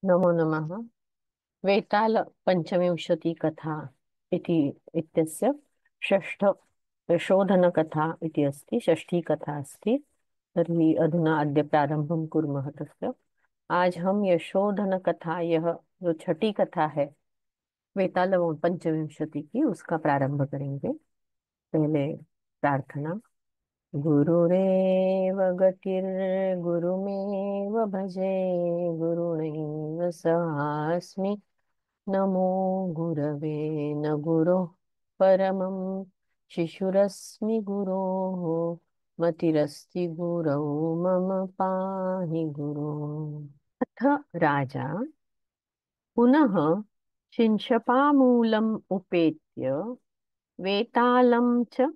नमो नमः। वेताल पञ्चविंशति कथा इति इत्यस्य षष्ठ शोधनकथा इति अस्ति, षष्ठी कथा अस्ति। तर्हि अधुना अद्य प्रारम्भं कुर्मः तस्य। आज हम यशोधन कथा, यह जो छठी कथा है वेताल पंचविंशति की, उसका प्रारंभ करेंगे। पहले प्रार्थना। गुरुरेव गतिर्गुरुमेव भजे, गुरुणैव सहास्मि, नमो गुरवे। न गुरोः परमं शिशुरस्मि गुरोः, मतिरस्ति गुरौ मम पाहि गुरो। अथ राजा पुनः शिंशपामूलम् उपेत्य वेतालं च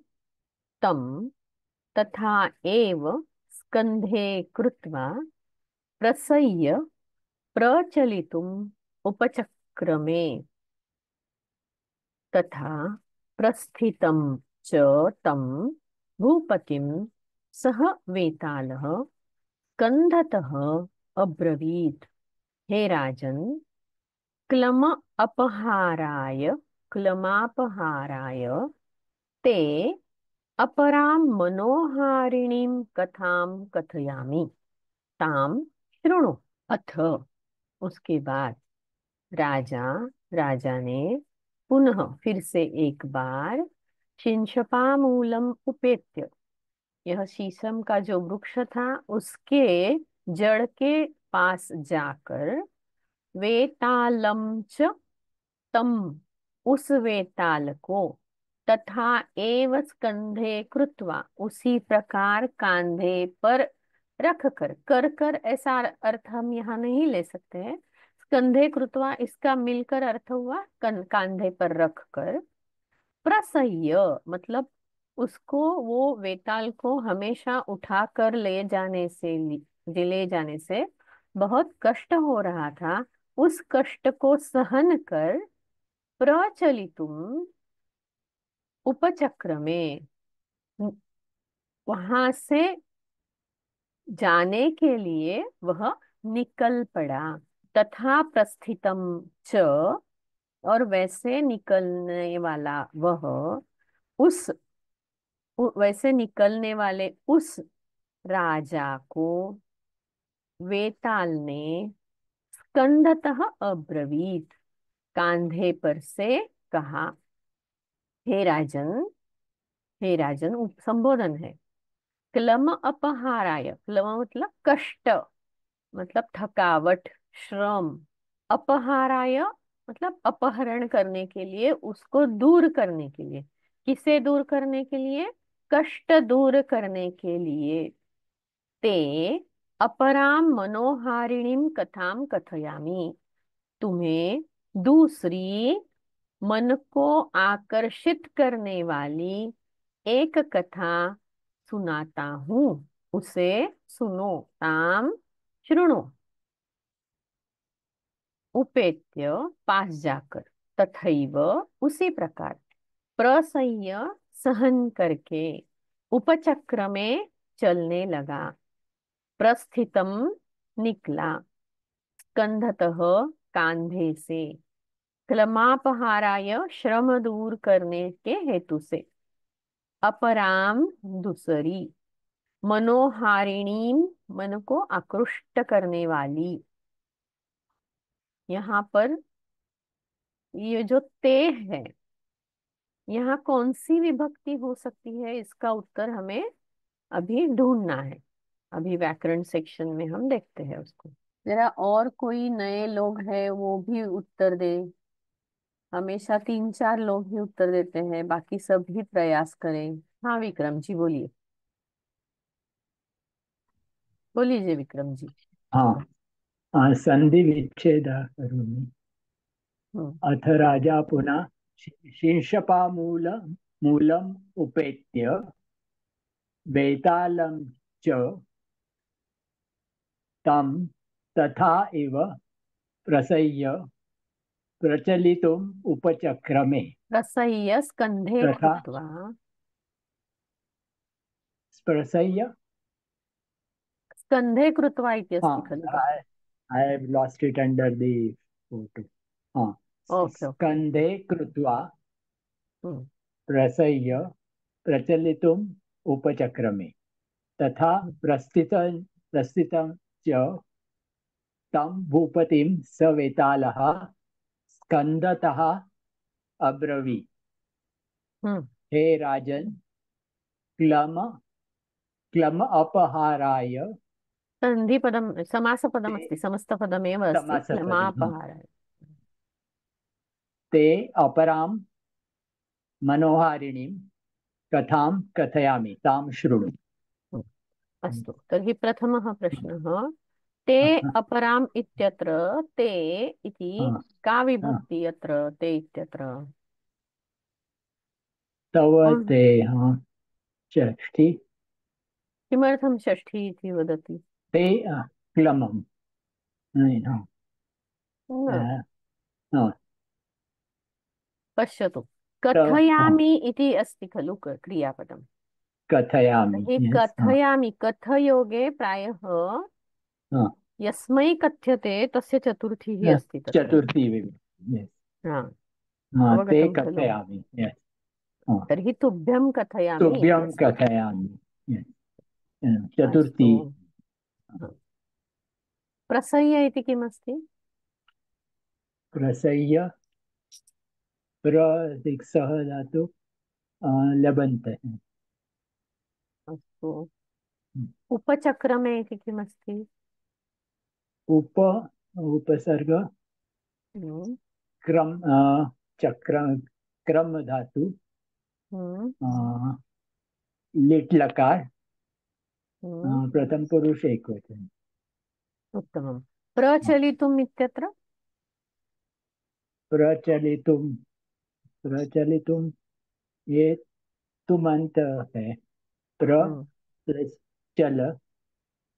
तं तथा एव स्कन्धे कृत्वा प्रसह्य प्रचलितुम् उपचक्रमे। तथा प्रस्थितं च तं भूपतिं सः वेतालः स्कन्धतः अब्रवीत्, हे राजन्, क्लम अपहाराय क्लमापहाराय ते अपरां मनोहारिणीं कथां कथयामि, ताम शृणु। अथ उसके बाद राजा राजा ने पुनः फिर से एक बार शिंशपामूलम उपेत्य, यह शीशम का जो वृक्ष था उसके जड़ के पास जाकर वेतालम च तम, उस वेताल को, तथा एव स्कंधे कृत्वा, उसी प्रकार कांधे पर रख कर ऐसा अर्थ हम यहाँ नहीं ले सकते हैं। स्कंधे कृत्वा इसका मिलकर अर्थ हुआ कांधे पर रख कर। प्रसह्य मतलब उसको, वो वेताल को हमेशा उठा कर ले जाने से बहुत कष्ट हो रहा था। उस कष्ट को सहन कर प्रचलितुम, उपचक्र में, वहां से जाने के लिए वह निकल पड़ा। तथा प्रस्थितम च, और वैसे निकलने वाला वह, उस वैसे निकलने वाले उस राजा को वेताल ने स्कंधतः अब्रवीत, कांधे पर से कहा, हे राजन। हे राजन संबोधन है। क्लम अपहाराय, क्लम मतलब कष्ट, मतलब थकावट, श्रम। अपहाराय मतलब अपहरण करने के लिए, उसको दूर करने के लिए। किसे दूर करने के लिए? कष्ट दूर करने के लिए। ते अपराम मनोहारिणीम कथाम कथयामि, तुम्हें दूसरी मन को आकर्षित करने वाली एक कथा सुनाता हूं, उसे सुनो। ताम शृणु। उपेत्य पास जाकर, तथैव उसी प्रकार, प्रसह्य सहन करके, उपचक्र में चलने लगा। प्रस्थितम निकला, स्कंधतः कांधे से, क्लमापहाराय श्रम दूर करने के हेतु से, अपराम दूसरी, मनोहारिणी मन को आकृष्ट करने वाली। यहाँ पर ये जो ते है, यहाँ कौन सी विभक्ति हो सकती है, इसका उत्तर हमें अभी ढूंढना है। अभी व्याकरण सेक्शन में हम देखते हैं उसको। जरा और कोई नए लोग हैं वो भी उत्तर दे। हमेशा तीन चार लोग ही उत्तर देते हैं, बाकी सब भी प्रयास करें। हाँ विक्रम जी बोलिए। बोलिए विक्रम जी। हाँ। संधि विच्छेद करोमि। हम्म। अथ राजा पुनः मूलम उपेत्य वेतालं च तं तथा एव प्रसह्य प्रचलितुम् उपचक्रमे। रसह्य स्कंधे तथा कृत्वा, प्रसह्य, स्कंधे कृत्वा इति अस्ति हाँ, खलु तत्र। I have lost it under the photo. हाँ, ओके ओके। स्कंदे कृत्वा हम्म प्रसह्य प्रचलितुम् उपचक्रमे तथा हम्म प्रस्थितं च तं भूपतिं स वेतालः स्कंदतः अब्रवीत्, हम्म। हे राजन्, क्लम क्लम अपहाराय सन्धिपदं ते समासपदमस्ति, समस्तपदमेव अस्ति, समासपदम्, हाँ, क्षमापहाराय। ते अपरां मनोहारिणीं कथां कथयामि तां शृणु। हम्म, अस्तु, तर्हि प्रथमः प्रश्नः, ते हाँ, अपराम् इत्यत्र ते इति हाँ, का हाँ, विभक्ति अत्र ते इत्यत्र? तव कोण? ते, हाँ, षष्ठी, किमर्थं षष्ठी इति वदति? ते क्लमम्, नहीं, हाँ, न, हाँ, पश्यतु, हाँ, कथयामि इति अस्ति खलु क्रियापदम्। कथयामि, तर्हि यस, हाँ, कथयामि, कथयोगे प्रायः हाँ, यस्मै कथ्यते तस्य चतुर्थीः हाँ, अस्ति तत्र। चतुर्थी विभक्ति, यस, हा, हाँ, ते अवगतं खलु? कथयामि, यस, हाँ, तर्हि तुभ्यं कथयामि इति तुभ्यं अस्ति। कथयामि, यस, अस्तु। चतुर्थी, हा। प्रसह्य इति किमस्ति? प्रसह्य प्रदिक्सः धातु लबन्त है। अस्तु। उपचक्रमे इति किमस्ति? उप उपसर्ग हम्म क्रम चक्र क्रम धातु हम्म लिट लकार हम्म। प्रथम पुरुष एक वचन। उत्तमं। हाँ, प्रचलितुम् इत्यत्र? प्रचलितुम प्रचलितुम ये तुमंत है। प्र हम्म प्लस चल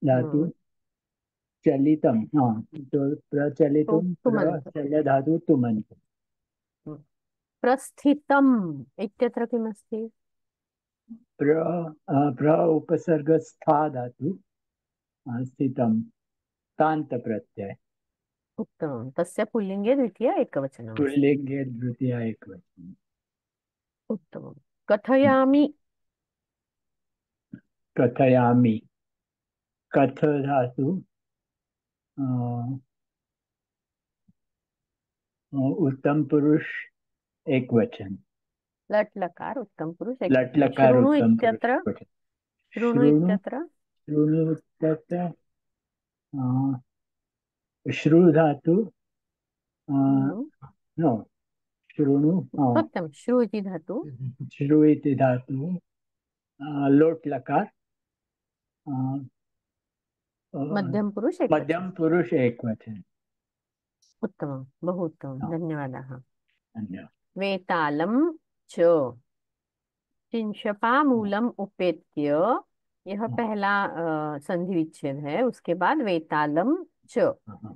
धातु हम्म। चलितम, हाँ, तो तो प्रचलितुम तुमन्त। प्रचल धातु तुमंत। हम्म। प्रस्थितम् इत्यत्र किमस्ति? प्र प्र उपसर्ग स्था धातु स्थितम तांत प्रत्यय उत्तमं, तस्य पुल्लिङ्गे द्वितीय एकवचनमस्ति। पुल्लिंगे द्वितीय एक वचन। उत्तमं। कथयामि। कथयामि कथ धातु अ, उत्तम पुरुष एक वचन। लट् लकार उत्तम पुरुष लट एकवचन। लकार शृणु उत्तम पुरुष इत्यत्र? एक वचन। शृणु शृणु इत्यत्र? शृणु तत् श्रु धातु हम्म, नो शृणु, हाँ, सत्यं, श्रु इति धातु। श्रु इति धातु लोट लकार अ, अ, मध्यम पुरुष एकवचन। मध्यम पुरुष एक वचन। उत्तमं, बहु उत्तमं, हाँ, धन्यवादाः। धन्यवाद। वेतालं च चिंशपामूलम उपेत्य, यह हाँ, पहला संधि विच्छेद है। उसके बाद वेतालम च हाँ, हाँ,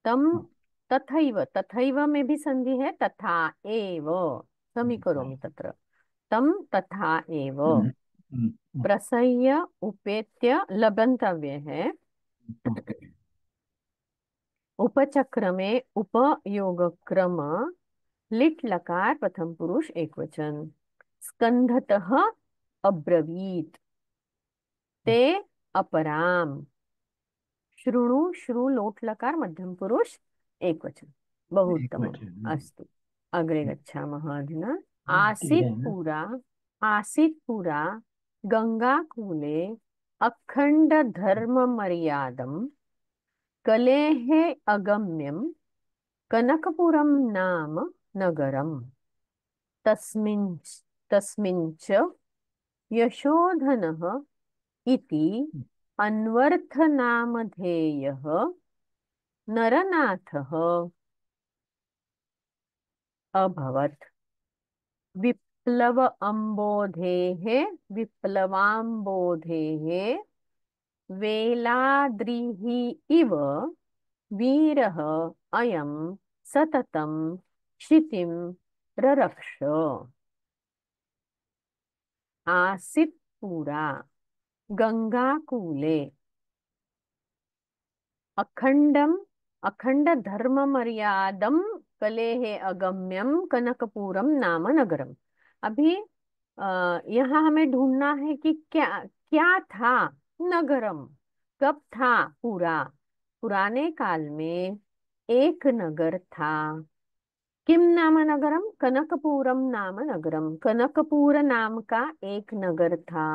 तम हाँ, तथैव, तथैव में भी संधि है, तथा एव समीकरोमि तत्र। तम तथा एव हम्म, हाँ, प्रसह्य उपेत्य लबंतव्य है। हाँ, उपचक्र में उपयोगक्रम लिट लकार प्रथम पुरुष एकवचन। स्कंधतः अब्रवीत, ते अपराम। शृणु श्रु लोट लकार मध्यम पुरुष एकवचन। बहु एक उत्तमम्। वचन। अस्तु, अग्रे गच्छामः अधुना। ठीक आसीत् है ना। पुरा, आसीत् पुरा गंगाकूले अखंड धर्म मर्यादम कलेः अगम्यम कनकपुरम नाम नगरम। तस्मिन् तस्मिन् च यशोधनः इति अन्वर्थनामधेयः नरनाथः अभवत्। विप्लव अम्बोधेः, विप्लवाम्बोधेः वेलाद्रिः इव वीरः अयं सततं क्षितिं ररक्ष। आसीत् पुरा गंगाकूले अखंडम अखंड धर्म मर्यादम कलेहे अगम्यम कनकपुरम नाम नगरम। अभी यहाँ हमें ढूंढना है कि क्या क्या था नगरम, कब था पूरा। पुराने काल में एक नगर था। किम नाम नगरम, कनकपुरम नाम नगरम, कनकपुर नाम का एक नगर था।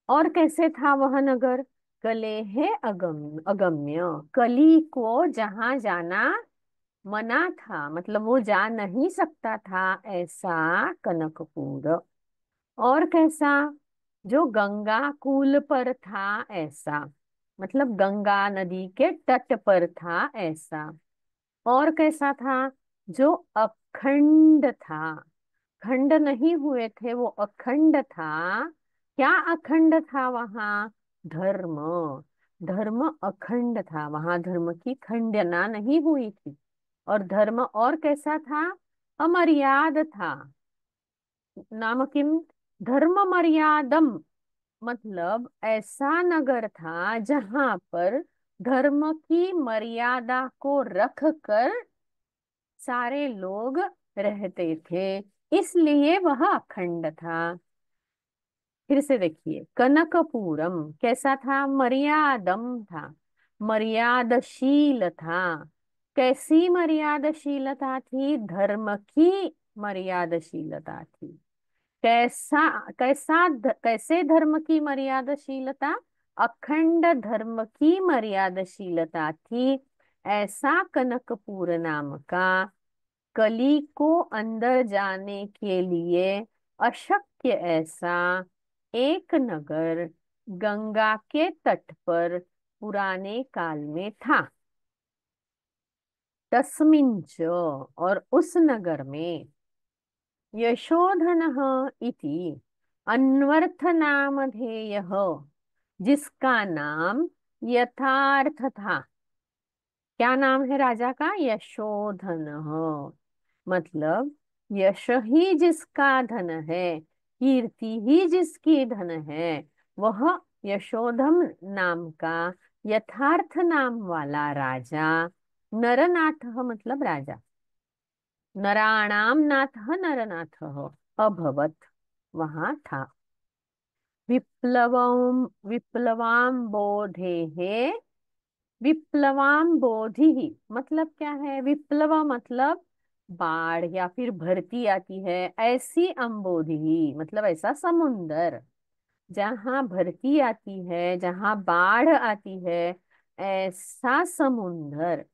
और कैसे था वह नगर? कलेह अगम्य, कली को जहां जाना मना था, मतलब वो जा नहीं सकता था, ऐसा कनकपुर। और कैसा? जो गंगा कूल पर था ऐसा, मतलब गंगा नदी के तट पर था ऐसा। और कैसा था? जो अखंड था, खंड नहीं हुए थे, वो अखंड था। क्या अखंड था वहां? धर्म। धर्म अखंड था वहां, धर्म की खंडना नहीं हुई थी। और धर्म और कैसा था? अमर्याद था। नाम किम, धर्म मर्यादम, मतलब ऐसा नगर था जहां पर धर्म की मर्यादा को रख कर सारे लोग रहते थे, इसलिए वह अखंड था। फिर से देखिए, कनकपुरम कैसा था? मर्यादम था, मर्यादशील था। कैसी मर्यादशीलता थी? धर्म की मर्यादशीलता थी। कैसा कैसे धर्म की मर्यादाशीलता? अखंड धर्म की मर्यादाशीलता थी। ऐसा कनकपुर नाम का, कली को अंदर जाने के लिए अशक्य ऐसा एक नगर गंगा के तट पर पुराने काल में था। तस्मिंच, और उस नगर में, यशोधनः इति अन्वर्थ नामधेयः, जिसका नाम यथार्थ था। क्या नाम है राजा का? यशोधनः, मतलब यश ही जिसका धन है, कीर्ति ही जिसकी धन है, वह यशोधन नाम का यथार्थ नाम वाला राजा, नरनाथ मतलब राजा, नराणाम नाथ नरनाथ अभवत, वहां था। विप्लवम विप्लवाम बोधे है, विप्लवाम बोधि ही मतलब क्या है? विप्लव मतलब बाढ़ या फिर भरती आती है, ऐसी अम्बोधि मतलब ऐसा समुंदर, जहां भरती आती है, जहां बाढ़ आती है, ऐसा समुंदर,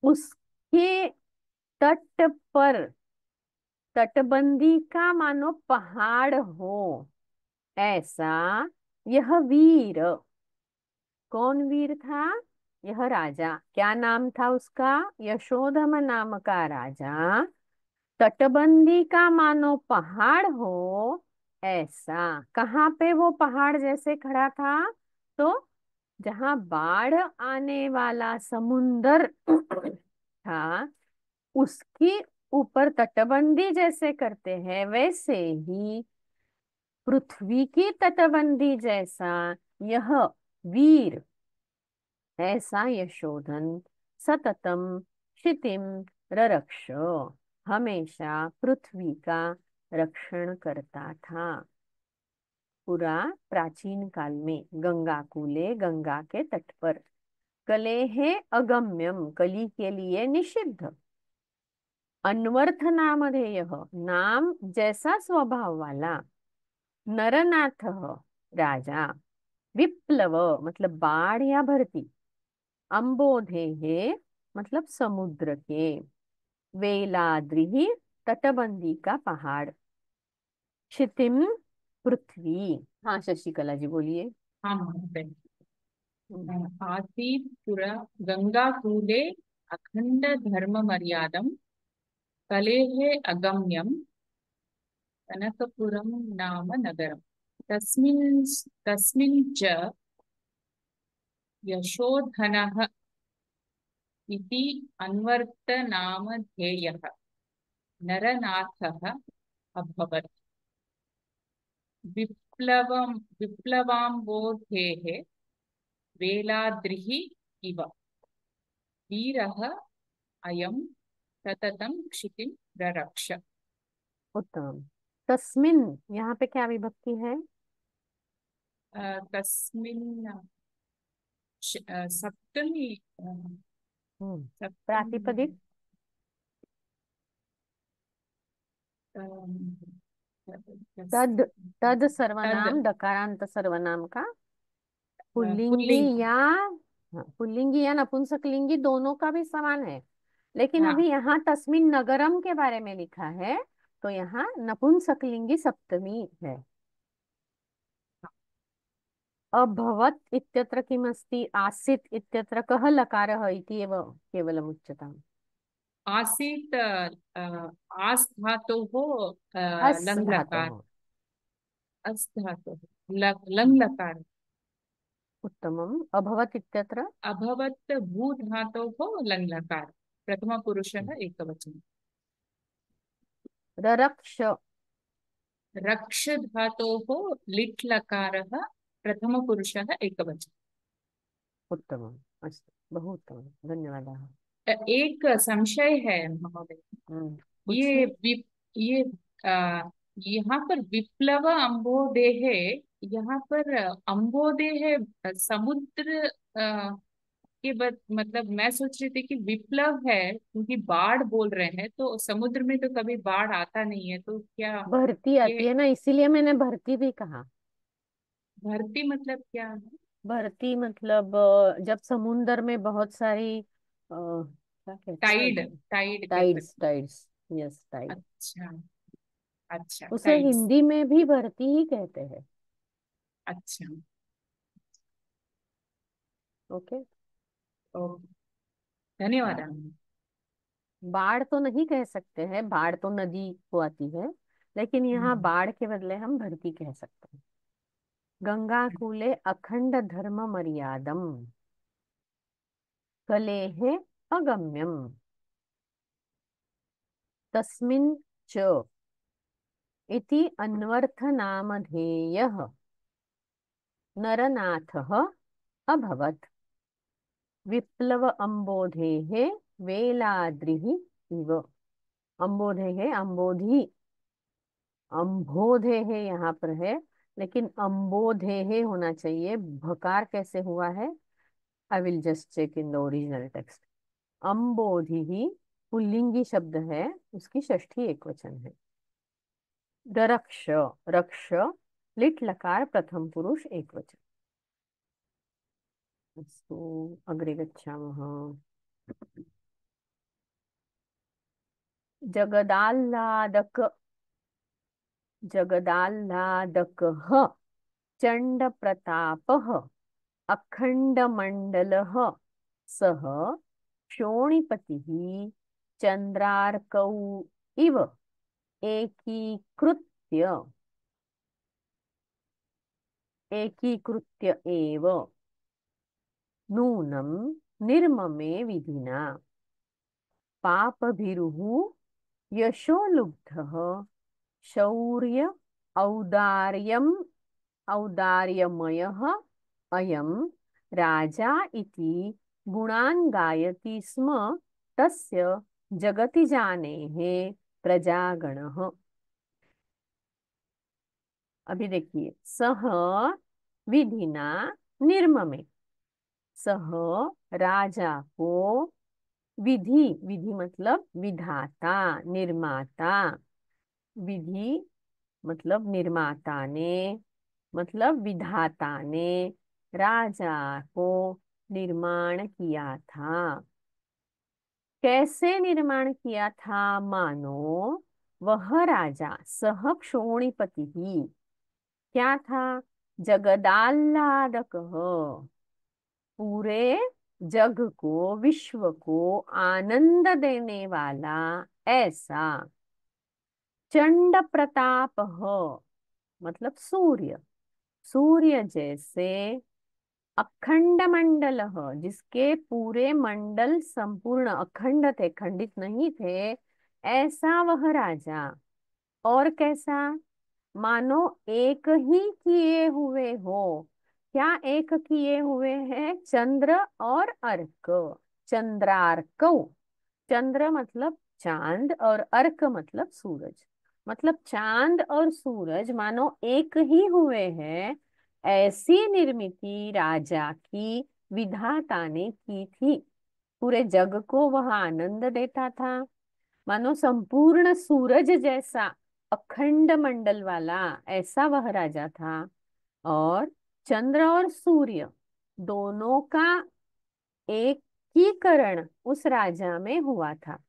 उसके तट पर, तटबंदी का मानो पहाड़ हो ऐसा यह वीर। कौन वीर था? यह राजा। क्या नाम था उसका? यशोधम नाम का राजा, तटबंदी का मानो पहाड़ हो ऐसा। कहाँ पे वो पहाड़ जैसे खड़ा था? तो जहां बाढ़ आने वाला समुंदर था, उसकी ऊपर तटबंदी जैसे करते हैं, वैसे ही पृथ्वी की तटबंदी जैसा यह वीर, ऐसा यशोधन सततम क्षितिम ररक्ष, हमेशा पृथ्वी का रक्षण करता था। पूरा प्राचीन काल में गंगा कूले, गंगा के तट पर, कलेहे अगम्यम, कली के लिए निषिद्ध, अन्वर्थ नामधेय, नाम जैसा स्वभाव वाला, नरनाथ राजा, विप्लव मतलब बाढ़ या भरती, अम्बोधे मतलब समुद्र के, वेलाद्रि तटबंदी का पहाड़, क्षितिम पृथ्वी। हाँ शशिकला जी बोलिए। हाँ महोदय। हम्म। आसीत् पुरा गंगाकूले अखंड धर्म मर्यादम कलेः अगम्यम कनकपुरम नाम नगरम तस्मिन् तस्मिन् च यशोधनः इति अन्वर्त नाम ध्येयः नरनाथः अभवत्। विप्लवं विप्लवाम्बोधेः वेलाद्रिः इव। वीरः अयं सततं क्षितिं ररक्ष। उत्तम। तस्मिन, यहाँ पे क्या विभक्ति है? तस्मिन् सप्तमी प्रातिपदिक। सप्तमी अम, तद, तद तद सर्वनाम, दकारांत सर्वनाम का पुल्लिंगी पुल्लिंग। या, हाँ, पुल्लिंगी या नपुंसकलिंगी दोनों का भी समान है, लेकिन हाँ, अभी यहाँ तस्मिन नगरम के बारे में लिखा है, तो यहाँ नपुंसकलिंगी सप्तमी है। अभवत् इत्यत्र किमस्ति? आसीत् इत्यत्र कः लकारः इति एव केवलम् उच्यताम्। आसीत् आस् धातोः अस् लङ् लकार। धातोः। अस् धातोः लङ् लकार। उत्तमम्। अभवत् इत्यत्र अभवत् भू धातोः लङ् लकार। प्रथमपुरुषः एकवचनं। ररक्ष। रक्ष धातोः लिट् लकारः प्रथमपुरुषः एकवचनं। उत्तमम्। अस्तु, बहु उत्तमं, धन्यवादाः। एक संशय है महोदय। ये पूछिए। ये यहाँ पर विप्लव अम्बोदेह, यहाँ पर अम्बोदेह समुद्र मतलब मैं सोच रही थी कि विप्लव है क्योंकि बाढ़ बोल रहे हैं, तो समुद्र में तो कभी बाढ़ आता नहीं है, तो क्या भरती आती ये है ना, इसीलिए मैंने भरती भी कहा। भर्ती मतलब क्या है? भरती मतलब जब समुन्दर में बहुत सारी क्या कहते हैं टाइड, उसे? टाइड कहते टाइड्स, हैं। टाइड्स। Yes, tide. अच्छा, अच्छा उसे टाइड्स। हिंदी में भी भरती ही कहते हैं। अच्छा, ओके। ओके, धन्यवाद। बाढ़ तो नहीं कह सकते हैं, बाढ़ तो नदी को आती है, लेकिन यहाँ हम्म, बाढ़ के बदले हम भरती कह सकते हैं। गंगा कूले अखंड धर्म मर्यादम कलेः अगम्यम तस्मिन् च इति अन्वर्थनामधेयः नरनाथः अभवत् विप्लव अम्बोधेः वेलाद्रिः इव। अम्बोधेः, अम्बोधि, अम्भोधे है यहाँ पर है, लेकिन अम्बोधे है होना चाहिए। भकार कैसे हुआ है? I will just check in the original text. अम्बोधि ही पुल्लिंगी शब्द है, उसकी षष्ठी एकवचन है। ररक्ष, रक्ष लिट लकार प्रथम पुरुष एकवचन। अस्तु, अग्रे गच्छामः। जगदाह्लादक, जगदाह्लादकः चंड प्रतापः अखंडमंडलः सः शोणिपतिः चंद्रार्कौ इव एकीकृत्य, एकीकृत्य एव नूनं निर्ममे विधिना पापभिरुः यशोलुब्धः शौर्य औदार्यम्, औदार्यमयः अयं राजा इति गुणान् गायति स्म तस्य जगति जानेः प्रजागणः। अभी देखिए, सह विधिना निर्ममे, सह राजा को, विधि, विधि मतलब विधाता, निर्माता, विधि मतलब निर्माता ने, मतलब विधाता ने राजा को निर्माण किया था। कैसे निर्माण किया था? मानो वह राजा सह क्षोणिपति ही क्या था? जगदाह्लादक, पूरे जग को, विश्व को आनंद देने वाला ऐसा। चंड प्रताप मतलब सूर्य, सूर्य जैसे। अखंड मंडल, जिसके पूरे मंडल संपूर्ण अखंड थे, खंडित नहीं थे, ऐसा वह राजा। और कैसा? मानो एक ही किए हुए हो। क्या एक किए हुए हैं? चंद्र और अर्क, चंद्रार्कौ। चंद्र मतलब चांद और अर्क मतलब सूरज। मतलब चांद और सूरज मानो एक ही हुए हैं, ऐसी निर्मिति राजा की विधाता ने की थी। पूरे जग को वह आनंद देता था। मानो संपूर्ण सूरज जैसा अखंड मंडल वाला ऐसा वह राजा था। और चंद्र और सूर्य दोनों का एकीकरण उस राजा में हुआ था।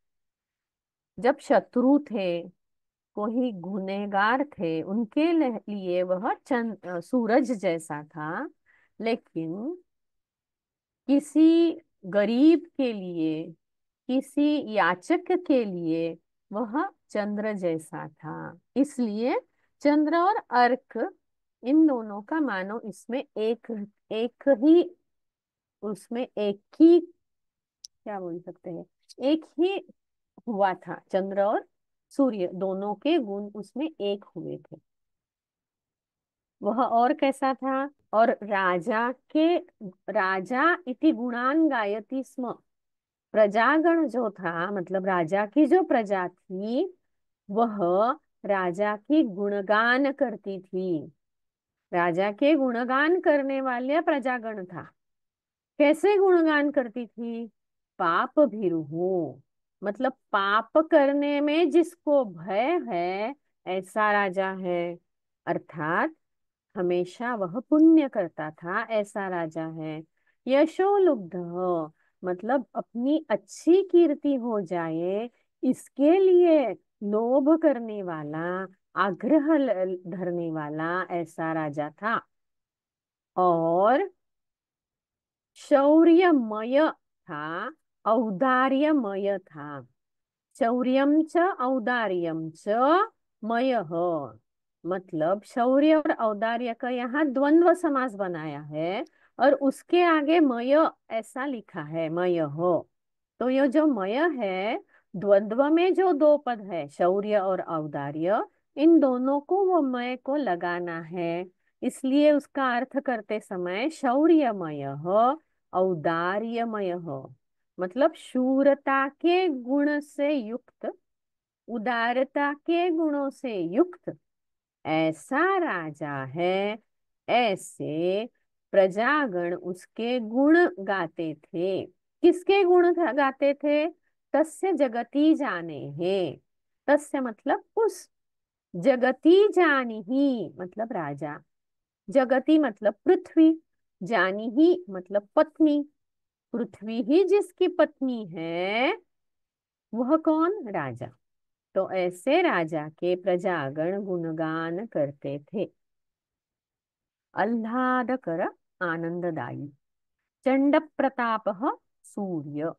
जब शत्रु थे, कोई गुनहगार थे, उनके लिए वह सूरज जैसा था। लेकिन किसी गरीब के लिए, किसी याचक के लिए वह चंद्र जैसा था। इसलिए चंद्र और अर्क, इन दोनों का मानो इसमें एक एक ही, उसमें एक ही, क्या बोल सकते हैं, एक ही हुआ था। चंद्र और सूर्य दोनों के गुण उसमें एक हुए थे। वह और कैसा था? और राजा के, राजा इति गुणान गायति स्म। प्रजागण जो था, मतलब राजा की जो प्रजा थी, वह राजा की गुणगान करती थी। राजा के गुणगान करने वाले प्रजागण था। कैसे गुणगान करती थी? पाप भीरुहु, मतलब पाप करने में जिसको भय है, ऐसा राजा है। अर्थात हमेशा वह पुण्य करता था, ऐसा राजा है। यशो लुब्ध, मतलब अपनी अच्छी कीर्ति हो जाए इसके लिए लोभ करने वाला, आग्रह धरने वाला ऐसा राजा था। और शौर्यमय था, औदार्यमय था। शौर्यम च औदार्यम च मयः, मतलब शौर्य और औदार्य का यहाँ द्वंद्व समास बनाया है, और उसके आगे मय ऐसा लिखा है, मयः। तो ये जो मय है, द्वंद्व में जो दो पद है शौर्य और औदार्य, इन दोनों को वो मय को लगाना है। इसलिए उसका अर्थ करते समय शौर्यमय, औदार्यमय, मतलब शूरता के गुण से युक्त, उदारता के गुणों से युक्त ऐसा राजा है। ऐसे प्रजागण उसके गुण गाते थे। किसके गुण गाते थे? तस्य जगती जाने हैं। तस्य मतलब उस, जगती जानी ही मतलब राजा, जगती मतलब पृथ्वी, जानी ही मतलब पत्नी। पृथ्वी ही जिसकी पत्नी है, वह कौन? राजा। तो ऐसे राजा के प्रजागण गुणगान करते थे। आह्लादकर आनंददायी चंड प्रताप सूर्य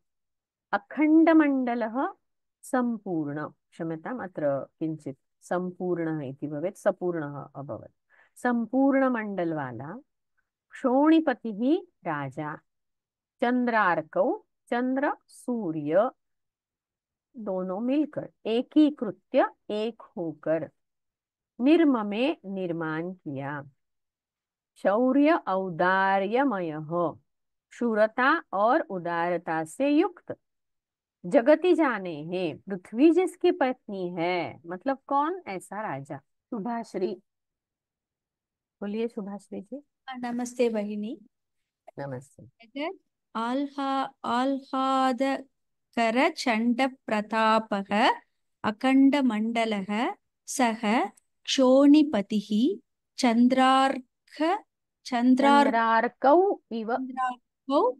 अखंड मंडल संपूर्ण, क्षम्यताम् अत्र किंचित संपूर्ण इति भवेत्, सपूर्ण अभवत्। संपूर्ण मंडल वाला क्षोणिपति ही राजा, चंद्रार्कौ, चंद्र सूर्य दोनों मिलकर, एकीकृत्य एक होकर, निर्ममे निर्माण किया। शौर्य औदार्यमय, शूरता और उदारता से युक्त, जगति जाने हैं, पृथ्वी जिसकी पत्नी है, मतलब कौन? ऐसा राजा। शुभाश्री, बोलिए शुभाश्री जी। नमस्ते भगिनी। नमस्ते। आल्हा आह्लादकरचण्डप्रतापः अखण्डमण्डलः सः क्षोणिपतिः चन्द्रार्क चंद्रार्कौ इव, चन्द्रार्कौ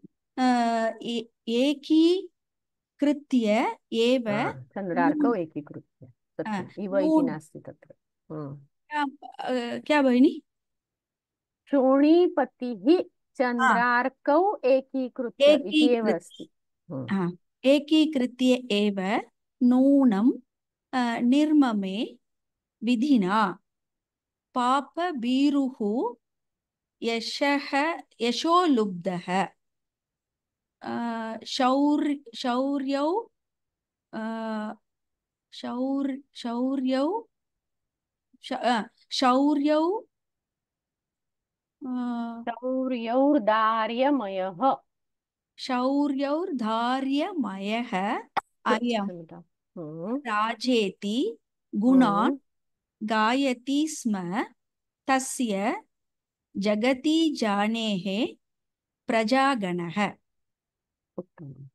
एकीकृत्य एव हाँ, चंद्रार्कौ एकीकृत्य, सत्यम्, इव इति नून् नास्ति तत्र। क्या भगिनी? शोणीपतिः हाँ, चंद्रार्कौ एकीकृत्य इति एव एकीकृत्य, अस्ति। हम्म। हाँ, एकीकृत्य एव नूनं निर्ममे विधिना पापभीरुः यशः यशो लुब्धः शौर्यौ अ, शौर्यौ शौर्यौ अ, शौर्यौर्दार्यमयः, शौर्यौर्धार्यमयः अयं क्षम्यतां। हम्म राजेति गुणान् हम्म गायति स्म तस्य जगति जानेः प्रजागणः। उत्तमम्।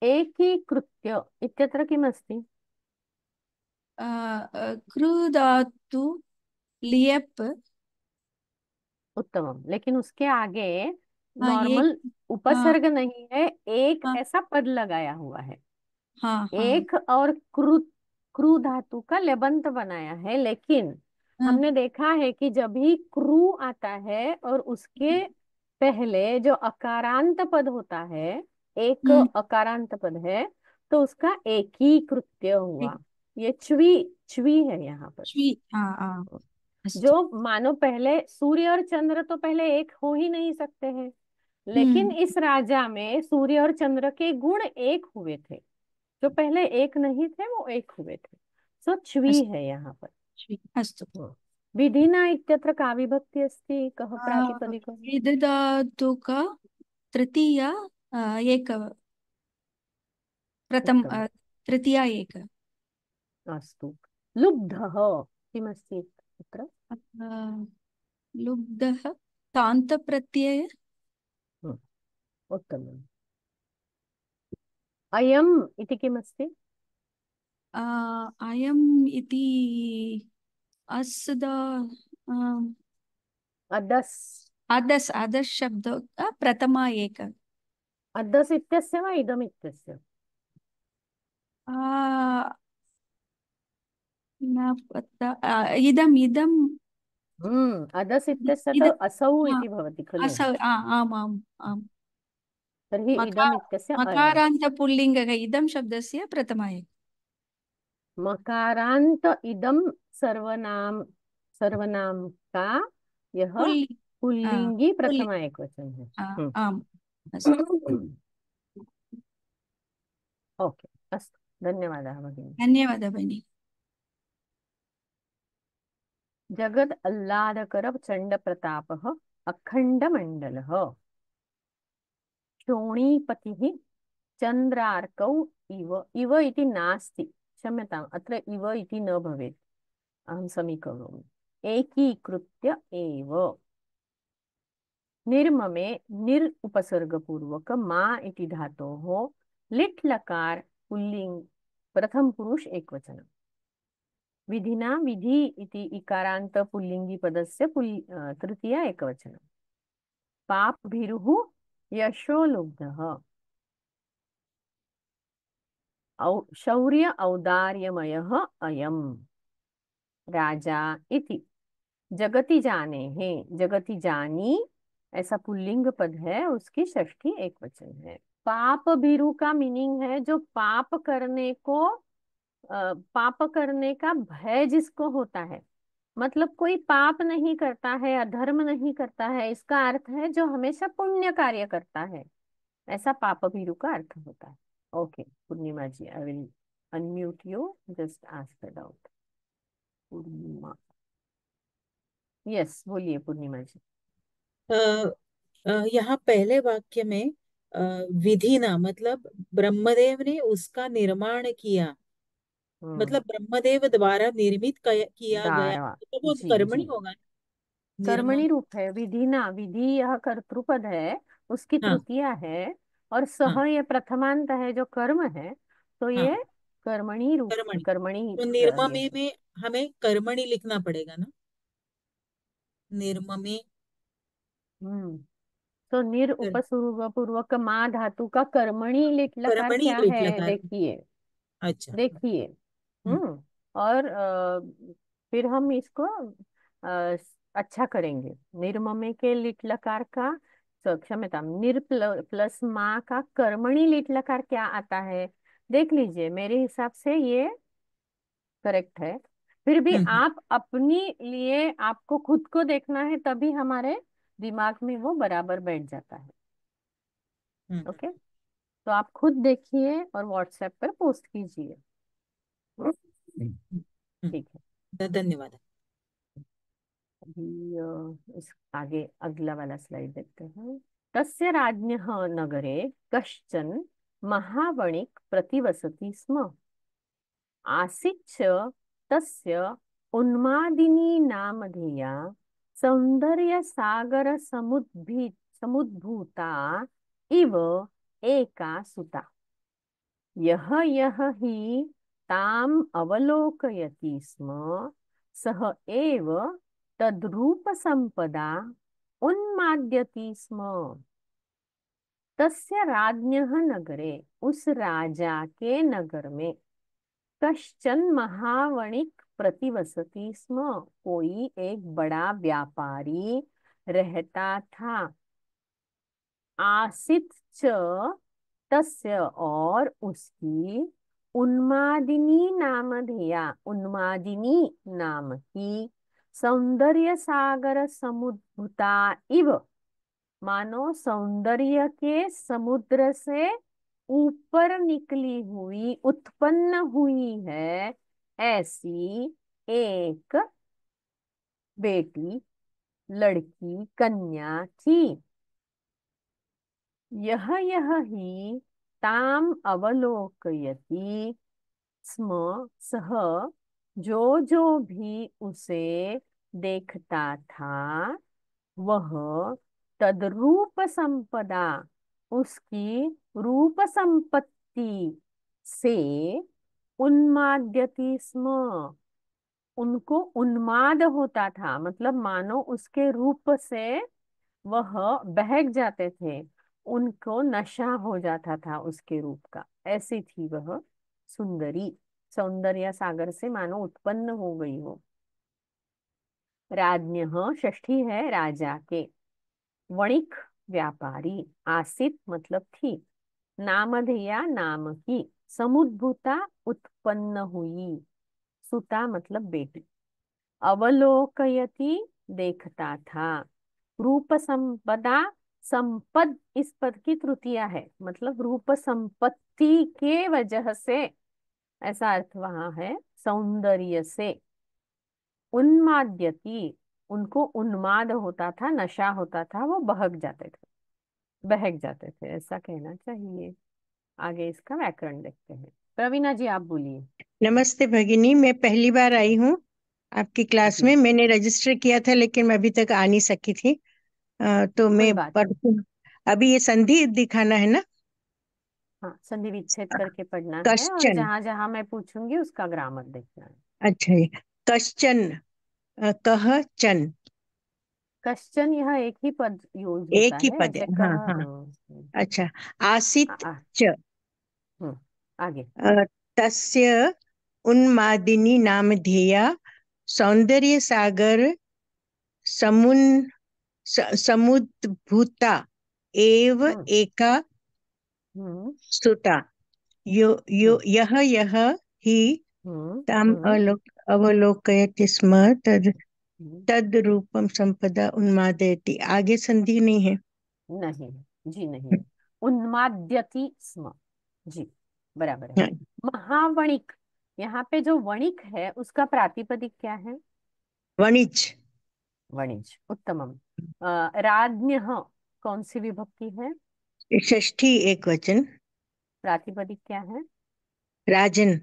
एकीकृत्य इत्यत्र किमस्ति? कृधातु लियप्। उत्तमम, लेकिन उसके आगे एक। नॉर्मल हाँ उपसर्ग नहीं है, एक हाँ ऐसा पद लगाया हुआ है। हाँ हाँ एक और क्रू, क्रू धातु का लेबंत बनाया है, लेकिन हाँ हमने देखा है कि जब भी क्रू आता है और उसके पहले जो अकारांत पद होता है, एक हम्म, अकारांत पद है, तो उसका एक ही कृत्य एक हुआ। ये च्वी च्वी है यहाँ पर। श्वी। हाँ हाँ जो अस्तु। मानो पहले सूर्य और चंद्र तो पहले एक हो ही नहीं सकते हैं, लेकिन हम्म इस राजा में सूर्य और चंद्र के गुण एक हुए थे। जो पहले एक नहीं थे वो एक हुए थे। सो च्वी अस्तु है यहाँ पर। श्वी अस्तु। हम्म। विधिना इत्यत्र का विभक्ति अस्ति, कः प्रातिपदिकः? विदधातुक तृतीया एक प्रथम उत्तमम्। तृतीया एक अस्तु। लुब्धः किमस्ति अत्र? लुब्धः तान्तप्रत्यय। हम्म, उत्तमम्। अयम् इति किमस्ति? अयम् इति अस्द अदस्। अदस् अदस् शब्द प्रथमा एक अदस् इत्यस्य वा इदम् इत्यस्य? न पता इदम् इदम् अदस् इत्यस्य इद तु असौ हाँ, इति भवति खलु। आम् आम् आम् तर्हि इदम् मकार इत्यस्य अयम्। मकारान्तपुल्लिङ्गः इदं शब्दस्य प्रथमा एक मकारान्त इदं सर्वनाम, सर्वनाम का यह पुल्लि पुल्लिंगी पुल्लि प्रथमा एकवचन है। आम् अस्तु। ओके, अस्तु, धन्यवादः भगिनी। धन्यवादः भगिनि। जगद आह्लादकर चंड प्रतापः अखंड मंडलः शोणीपतिः चंद्रार्कौ इव। इव इति नास्ति, क्षम्यताम्, अत्र इव इति न भवेत्, अहं समीकरोमि। एकीकृत्य एव। निर्ममे निर् उपसर्गपूर्वक मा इति धातोः लिट् लकार पुल्लिंग प्रथम पुरुष एकवचन। विधिना विधि इति इकारांत पुल्लिंगी पदस्य तृतीया एकवचन। पाप भीरुः यशो लुब्धः। शौर्य औदार्यमयः अयम् राजा इति। जगति जाने हैं, जगति जानी ऐसा पुल्लिंग पद है, उसकी षष्ठी एकवचन है। पाप भीरु का मीनिंग है जो पाप करने को पाप करने का भय जिसको होता है। मतलब कोई पाप नहीं करता है, अधर्म नहीं करता है, इसका अर्थ है जो हमेशा पुण्य कार्य करता है, ऐसा पाप भीरु का अर्थ होता है। Okay Purnima ji, I will unmute you, just ask the doubt. Purnima, yes बोलिए पूर्णिमा जी। अ, यहाँ पहले वाक्य में विधिना मतलब ब्रह्मदेव ने उसका निर्माण किया, हम्म मतलब ब्रह्मदेव द्वारा निर्मित किया गया, दारवा, तो वो जी कर्मणी जी, होगा ना, निर्माण। कर्मणि रूप है। विधिना, विधि यह कर्तृपद है, उसकी हाँ तृतीया है, और सह हाँ ये प्रथमांत है जो कर्म है, तो हाँ ये कर्मणि रूप, कर्मणि। कर्मणि तो ये निर्ममे है। में हमें कर्मणि लिखना पड़ेगा ना, निर्ममे। हम्म तो निर कर, उपसर्ग पूर्वक मा धातु का कर्मणि लिट लकार कर्मणि क्या लिट है, लकार। देखिए, अच्छा। देखिए। हम्म और फिर हम इसको अच्छा करेंगे। निर्ममे के लिट लकार का, क्षम्यता, निर प्लस मा का कर्मणि लिट लकार क्या आता है, देख लीजिए, मेरे हिसाब से ये करेक्ट है। फिर भी हम्म आप अपनी लिए आपको खुद को देखना है, तभी हमारे दिमाग में वो बराबर बैठ जाता है। हम्म ओके, तो आप खुद देखिए और व्हाट्सएप पर पोस्ट कीजिए। हम्म, हम्म, ठीक है। धन्यवाद। अभी इस आगे अगला वाला स्लाइड देखते हैं। तस्य राज्ञः नगरे कश्चन महावणिक् प्रतिवसति स्म। आसीच्च तस्य उन्मादिनी नामधेया समुद्भूता इव एका सुता। यः यः हि ताम् अवलोकयति स्म सः एव तद्रूपसम्पदा उन्माद्यति स्म। तस्य राज्ञः नगरे, उस राजा के नगर में, कश्चन महावणिक प्रतिवसति स्म, कोई एक बड़ा व्यापारी रहता था। आसित च तस्य, और उसकी, उन्मादिनी नामधेया, उन्मादिनी नाम की, सौंदर्य सागर समुद्भुता इव, मानो सौंदर्य के समुद्र से ऊपर निकली हुई, उत्पन्न हुई है, ऐसी एक बेटी, लड़की, कन्या थी। यह ही ताम अवलोकयति स्म सह, जो भी उसे देखता था, वह तद्रूप संपदा, उसकी रूप संपत्ति से उन्माद्यति स्म, उनको उन्माद होता था, मतलब मानो उसके रूप से वह बहक जाते थे, उनको नशा हो जाता था उसके रूप का। ऐसी थी वह सुंदरी, सौंदर्य सागर से मानो उत्पन्न हो गई हो। राज्ञः षष्ठी है राजा के, वणिक व्यापारी, आसित मतलब थी, नामधेया नाम की, समुद्भूता उत्पन्न हुई, सुता मतलब बेटी, अवलोकयति देखता था, रूप संपदा, संपद इस पद की तृतीया है, मतलब रूप संपत्ति के वजह से, ऐसा अर्थ वहां है, सौंदर्य से। उन्माद्यति, उनको उन्माद होता था, नशा होता था, वो बहक जाते थे, ऐसा कहना चाहिए। आगे इसका व्याकरण देखते हैं। प्रवीणा जी आप बोलिए। नमस्ते भगिनी, मैं पहली बार आई हूँ आपकी क्लास जी, में। मैंने रजिस्टर किया था लेकिन मैं अभी तक आ नहीं सकी थी। तो कोई मैं बात नहीं। पढ़ती हूँ। अभी ये संधि दिखाना है ना? हाँ, संधि विच्छेद करके पढ़ना है, और कश्चन, जहां जहां मैं पूछूंगी उसका ग्रामर देखना है। अच्छा ये कश्चन, कह चन, क्वेश्चन, यह एक ही पद यूज एक होता ही है, पद है। ऐसे हाँ कह। हाँ, अच्छा। आसित आ, च, हम्म, आगे। तस्य उन्मादिनी नामधेया सौंदर्य सागर समुन समुद्भूता एव हम्म एका हम्म सुता। हम्म यह ही हम्म ताम हम्म अवलोकयति स्म हम्म, तद रूपम संपदा उन्मादयति। आगे संधि नहीं है। नहीं, जी नहीं है। उन्माद्यति स्म, जी बराबर है। हाँ, महावणिक, यहाँ पे जो वणिक है उसका प्रातिपदिक क्या है? वणिज, वणिज, उत्तमम। राज्ञः कौन सी विभक्ति है? षष्ठी एक वचन, प्रातिपदिक क्या है? राजन।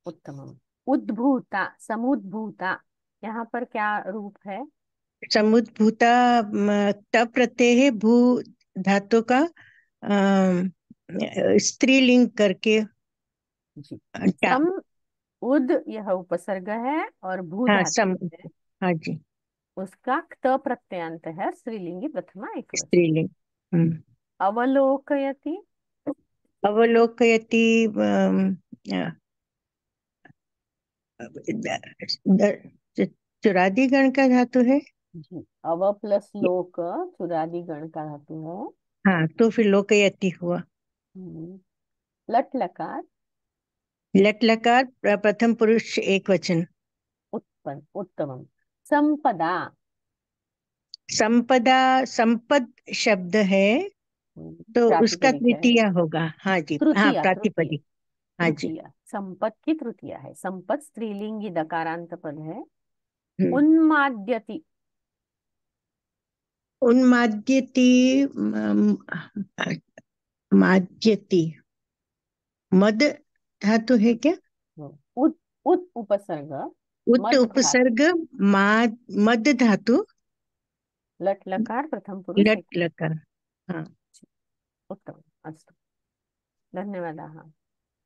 उत्तमम। उद्भूता, समुद्भूता, यहाँ पर क्या रूप है? समुद्भूता त प्रत्यय है, भू धातु का स्त्रीलिंग करके जी। टा। सम, उद यह उपसर्ग है, और भू हाँ धातु है, हाँ जी, उसका क्त प्रत्ययांत है, स्त्रीलिंगी प्रथमा एकवचन। स्त्रीलिंग। अवलोकयति, अवलोकयति चुरादी गण का धातु है। जी, अव प्लस लोक, चुरादी गण का धातु है। हाँ, तो फिर लोकयति हुआ। हम्म, लट लकार, लट लकार प्रथम पुरुष एक वचन। उत्पन्न, उत्तमम। संपदा, संपदा, संपद शब्द है तो उसका प्रातिपदिक है, तृतीया होगा। हाँ जी, हाँ तृतीया, तृतीया, प्रातिपदिक। हाँ जी। तृतीया, संपद की तृतीया है। संपद स्त्रीलिंगी दकारांत पद है। हम्म, उन्माद्यति, उन्माद्यति माद्यति मद धातु है क्या? उत उत उपसर्ग उत मद धातु उपसर्ग मद धातु लट लकार प्रथम पुरुष लट एक लकार। हाँ, उत्तम अस्तु धन्यवादाः।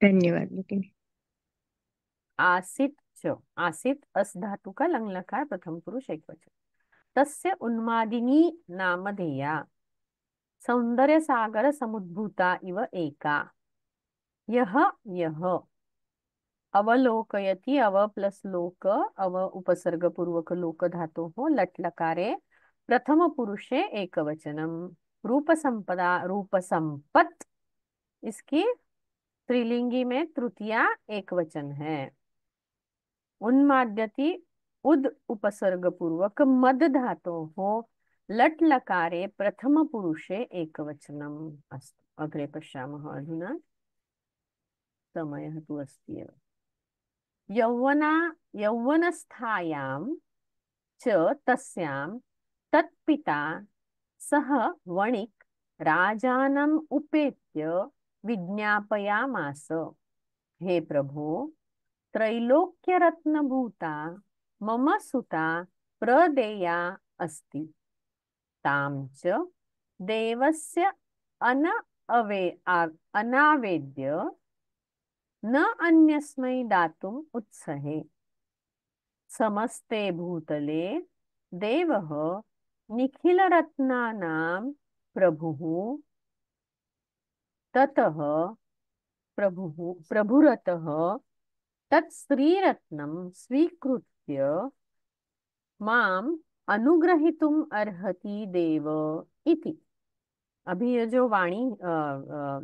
धन्यवाद भगिनी। आसीत् च आसीत् अस् धातु का लंग लकार प्रथम पुरुष एक वचन। तस्य उन्मादिनी नामधेया सौंदर्य सागर समुद्भूता इव एका। यह यह अवलोकयति अव प्लस लोक अव उपसर्ग पूर्वक लोक धातु हो लट लकारे प्रथम पुरुषे एक वचनम रूप संपदा रूप संपत इसकी स्त्रीलिंगी में तृतीया एक वचन है। उन्माद्यति उद उपसर्ग पूर्वक मद धातु हो लट लकारे प्रथम पुरुषे एक वचनम अस्तु अग्रे पश्यामः। अधुना समयः तु अस्ति एव। यौवनस्थायां च तस्यां तत्पिता सह वणिक् राजानम् उपेत्य विज्ञापयामास। हे प्रभो त्रैलोक्यरत्नभूता मम सुता प्रदेया अस्ति। तां च देवस्य अनावेद्य न अन्यस्मै दातुम् उत्सहे। समस्ते भूतले देवः निखिलरत्नानां प्रभुः ततः प्रभुरतः तत्स्त्रीरत्नं स्वीकृत्य माम अनुग्रहीतुम् अर्हति देव इति। अभी ये जो वाणी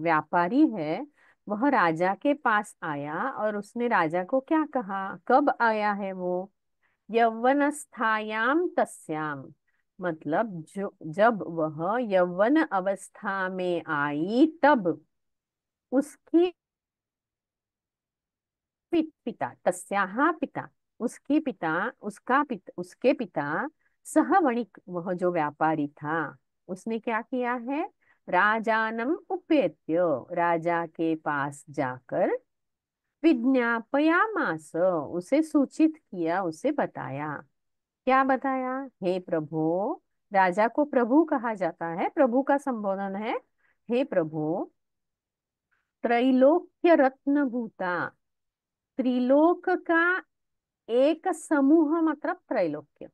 व्यापारी है वह राजा के पास आया और उसने राजा को क्या कहा? कब आया है वो? यौवनस्थायाम तस्याम मतलब जब वह यौवन अवस्था में आई तब उसकी पिता तस्याहा पिता उसके पिता सहवणिक वह जो व्यापारी था उसने क्या किया है? राजानम उपेत्य राजा के पास जाकर विज्ञापयामास उसे सूचित किया उसे बताया। क्या बताया? हे प्रभु राजा को प्रभु कहा जाता है, प्रभु का संबोधन है हे प्रभु त्रैलोक्य रत्न भूता त्रिलोक का एक समूह मतलब त्रैलोक्य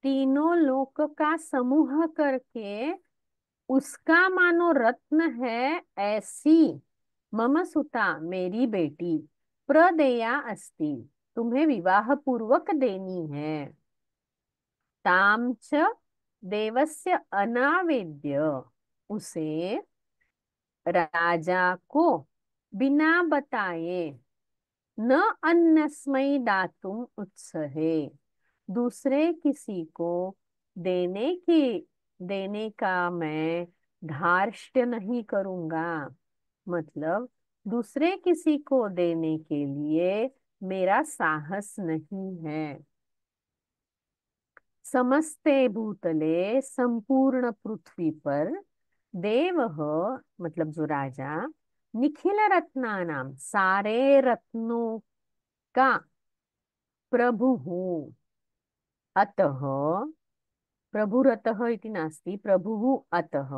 तीनों लोक का समूह करके उसका मानो रत्न है ऐसी मम सुता मेरी बेटी प्रदेया अस्ति तुम्हें विवाह पूर्वक देनी है। ताम च देवस्य अनावेद्य उसे राजा को बिना बताए न अन्यस्मै दातुम उत्सहे दूसरे किसी को देने का मैं धार्ष्ट्य नहीं करूंगा। मतलब दूसरे किसी को देने के लिए मेरा साहस नहीं है। समस्ते भूतले संपूर्ण पृथ्वी पर देवः मतलब जो राजा निखिल रत्नानाम सारे रत्नों का प्रभु हूँ। अतः प्रभुरतः इति नास्ति प्रभु अतः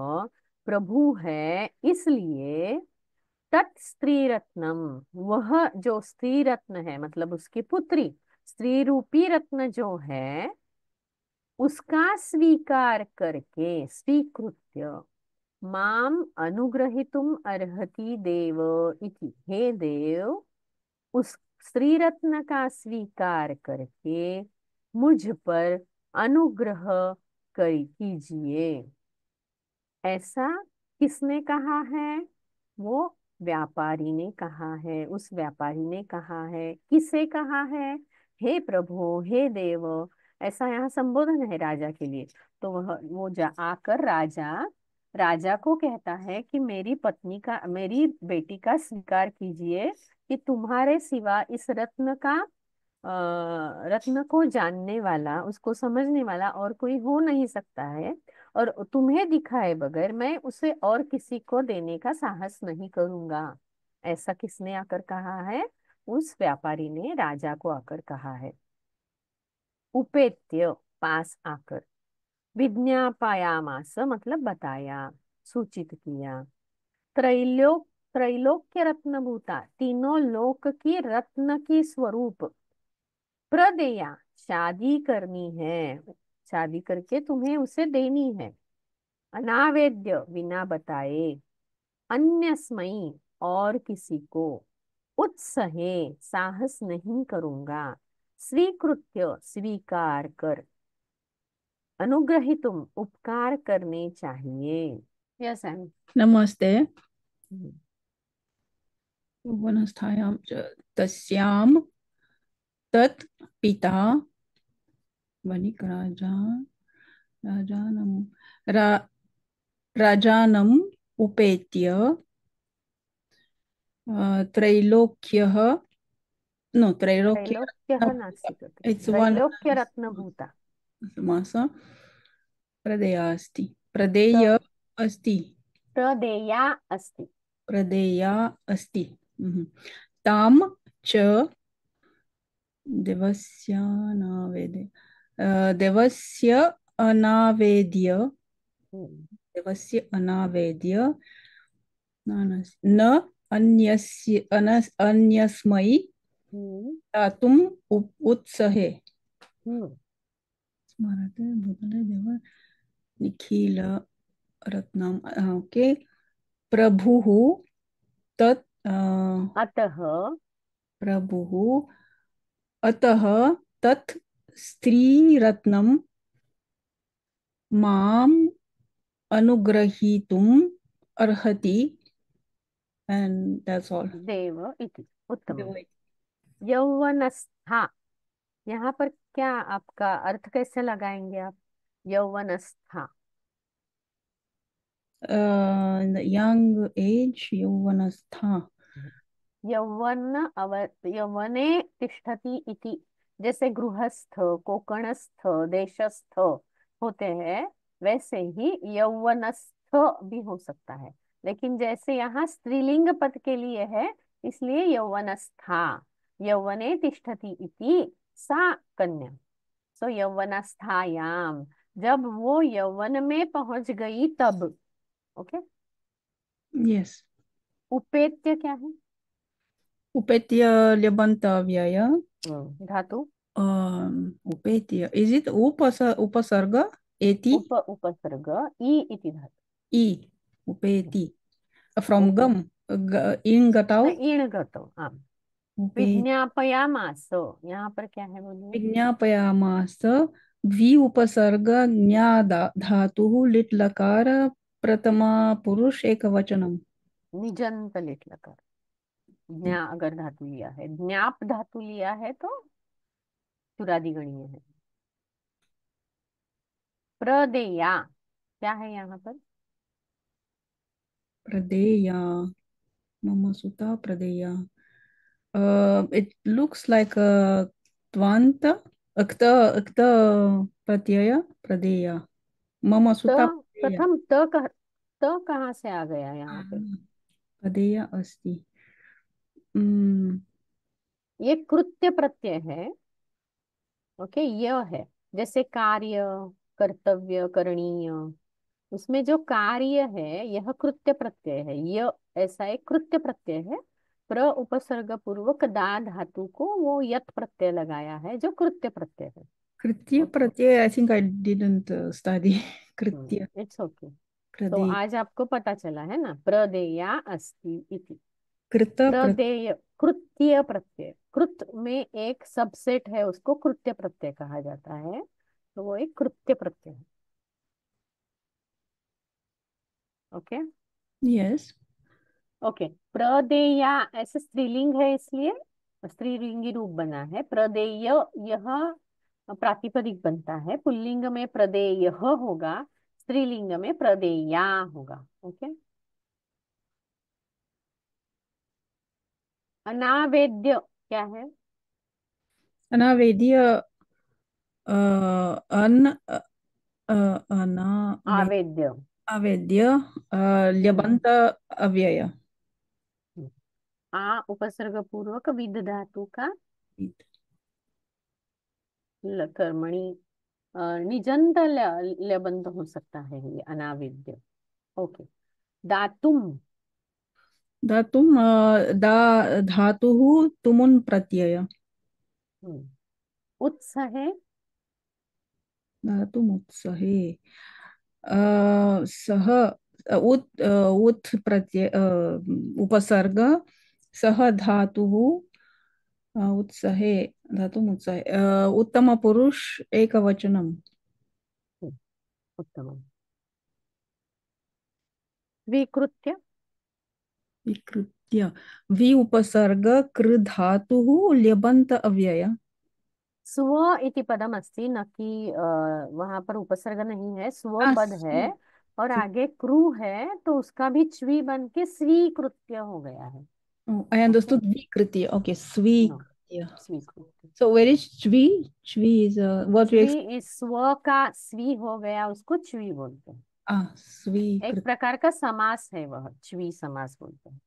प्रभु है इसलिए तत् स्त्री रत्नम वह जो स्त्री रत्न है मतलब उसकी पुत्री स्त्री रूपी रत्न जो है उसका स्वीकार करके स्वीकृत्य माम अनुग्रहीतुम अर्हति देव इति। हे देव उस स्त्री रत्न का स्वीकार करके मुझ पर अनुग्रह कीजिए। ऐसा किसने कहा है? वो व्यापारी ने कहा है। उस व्यापारी ने कहा है। किसे कहा है? हे प्रभु हे देव ऐसा यहाँ संबोधन है राजा के लिए। तो वो आकर राजा को कहता है कि मेरी बेटी का स्वीकार कीजिए कि तुम्हारे सिवा इस रत्न को जानने वाला उसको समझने वाला और कोई हो नहीं सकता है। और तुम्हें दिखाए बगैर मैं उसे और किसी को देने का साहस नहीं करूंगा। ऐसा किसने आकर कहा है? उस व्यापारी ने राजा को आकर कहा है। उपेत्य, पास आकर। विज्ञापयामास मतलब बताया, सूचित किया। त्रैलोक्य रत्न भूता, तीनों लोक की रत्न की स्वरूप। प्रदेया, शादी करनी है, शादी करके तुम्हें उसे देनी है। अनावेद्य, बिना बताए। अन्यस्मयी, और किसी को। उत्सहे, साहस नहीं करूंगा। स्वीकृत्य, स्वीकार कर। अनुग्रहितुम, उपकार करने चाहिए। यस एम। नमस्ते। यौवनस्थायां च तस्यां तत् पिता वणिकराजा राजानम् रा, राजानम् उपेत्य त्रैलोक्यः नो त्रैलोक्य त्रैलोक्यः नास्ति तत्र, इट्स वन त्रैलोक्य रत्नभूता। समास प्रदेया अस्ति प्रदेय अस्ति प्रदेया अस्ति। प्रदेया अस्ति ताम च देवस्यानावेद्य देवस्य अनावेद्य देवस्य अनावेद्य न अन्यस्मै दातुम् उत्सहे स्मरते भूतले देव निखिल रत्नम ओके प्रभुः तत् अतः प्रभुः अतः तत् स्त्रीरत्नं माम् अनुग्रहीतुम् अर्हति and that's all. देव इति। उत्तम। यौवनस्था, यहाँ पर क्या आपका अर्थ कैसे लगाएंगे आप? यौवनस्था, In the young age, यौवनस्था। यौवने तिष्ठति इति। जैसे गृहस्थ, कोकणस्थ, देशस्थ होते हैं, वैसे ही यौवनस्थ भी हो सकता है। लेकिन जैसे यहाँ स्त्रीलिंग पद के लिए है, इसलिए यौवनस्था। यौवने तिष्ठति इति सा कन्या। सो यौवनस्थायाम, जब वो यौवन में पहुंच गई तब। ओके। Yes. उपेत्य क्या है? उपेत्य ल्यबन्तव्यय धातु। उपेत्य is it उपसर्ग एति उपसर्ग ई इति धातु। ई उपेति from गम इन गताओ ईण गतौ। हाँ। विज्ञापयामास, यहाँ पर क्या है बोलिए? विज्ञापयामास वि उपसर्ग ज्ञा धातुः लिट् लकार प्रथमा पुरुष एकवचनम। निजंत लिट लकार। ज्ञा अगर धातु लिया है, ज्ञाप धातु लिया है तो चुरादी गणीय है। प्रदेया क्या है यहाँ पर? प्रदेया मम सुता प्रदेया it looks like a त्वन्त अक्त प्रत्यय प्रदेया मम सुता प्रदेया प्रथम त कहाँ से आ गया यहाँ पे? प्रदेया अस्ति ये कृत्य प्रत्यय है। ओके, यह है जैसे कार्य, कर्तव्य, करणीय, उसमें जो कार्य है यह कृत्य प्रत्यय है। यह ऐसा एक कृत्य प्रत्यय है। प्र उपसर्ग पूर्वक दा धातु को वो यत प्रत्यय लगाया है, जो कृत्य प्रत्यय है। कृत्य प्रत्यय I think I didn't study कृत्य इट्स ओके। तो प्रदेय आज आपको पता चला है ना, प्रदेया अस्ति इति। कृत प्रदेय कृत्य प्रत्यय, कृत में एक सबसेट है, उसको कृत्य प्रत्यय कहा जाता है, तो वो एक कृत्य प्रत्यय है। ओके। Yes okay. प्रदेया ऐसे स्त्रीलिंग है, इसलिए स्त्रीलिंगी रूप बना है। प्रदेय यह प्रातिपदिक बनता है। पुल्लिंग में प्रदेय होगा, स्त्रीलिंग में प्रदेया होगा। ओके। अनावेद्य क्या है? अनावेद्य अन आवेद्य। आवेद्य ल्यबन्त अव्यय आ उपसर्ग पूर्वक विद धातु का कर्मणि निजंत ल्यबंत हो सकता है ये अनावेद्य। ओके। दातुम। दातुं धातुः तुमुन् प्रत्यय उत्सहे। धातुमुत्सहे सः उत् प्रत्यय उपसर्ग सः धातुः उत्सहे धातुमुत्सहे उत्तमपुरुष एकवचनम् उत्तमम्। स्वीकृत्य। विकृत्य वि उपसर्ग कृ धातुः ल्यबन्त अव्यय स्व इति पदम अस्ति, न कि वहां पर उपसर्ग नहीं है, स्व पद है और आगे क्रू है, तो उसका भी च्वी बन के स्वीकृत्य हो गया है। I understood विकृत्य. Okay, स्वीकृत्य. स्वीकृत्य। So where is chvi? Chvi is what we स्वी इस स्व का स्वी हो गया, उसको च्वी बोलते हैं। एक स्वीकृत प्रकार का समास है वह, च्वी समास बोलते हैं।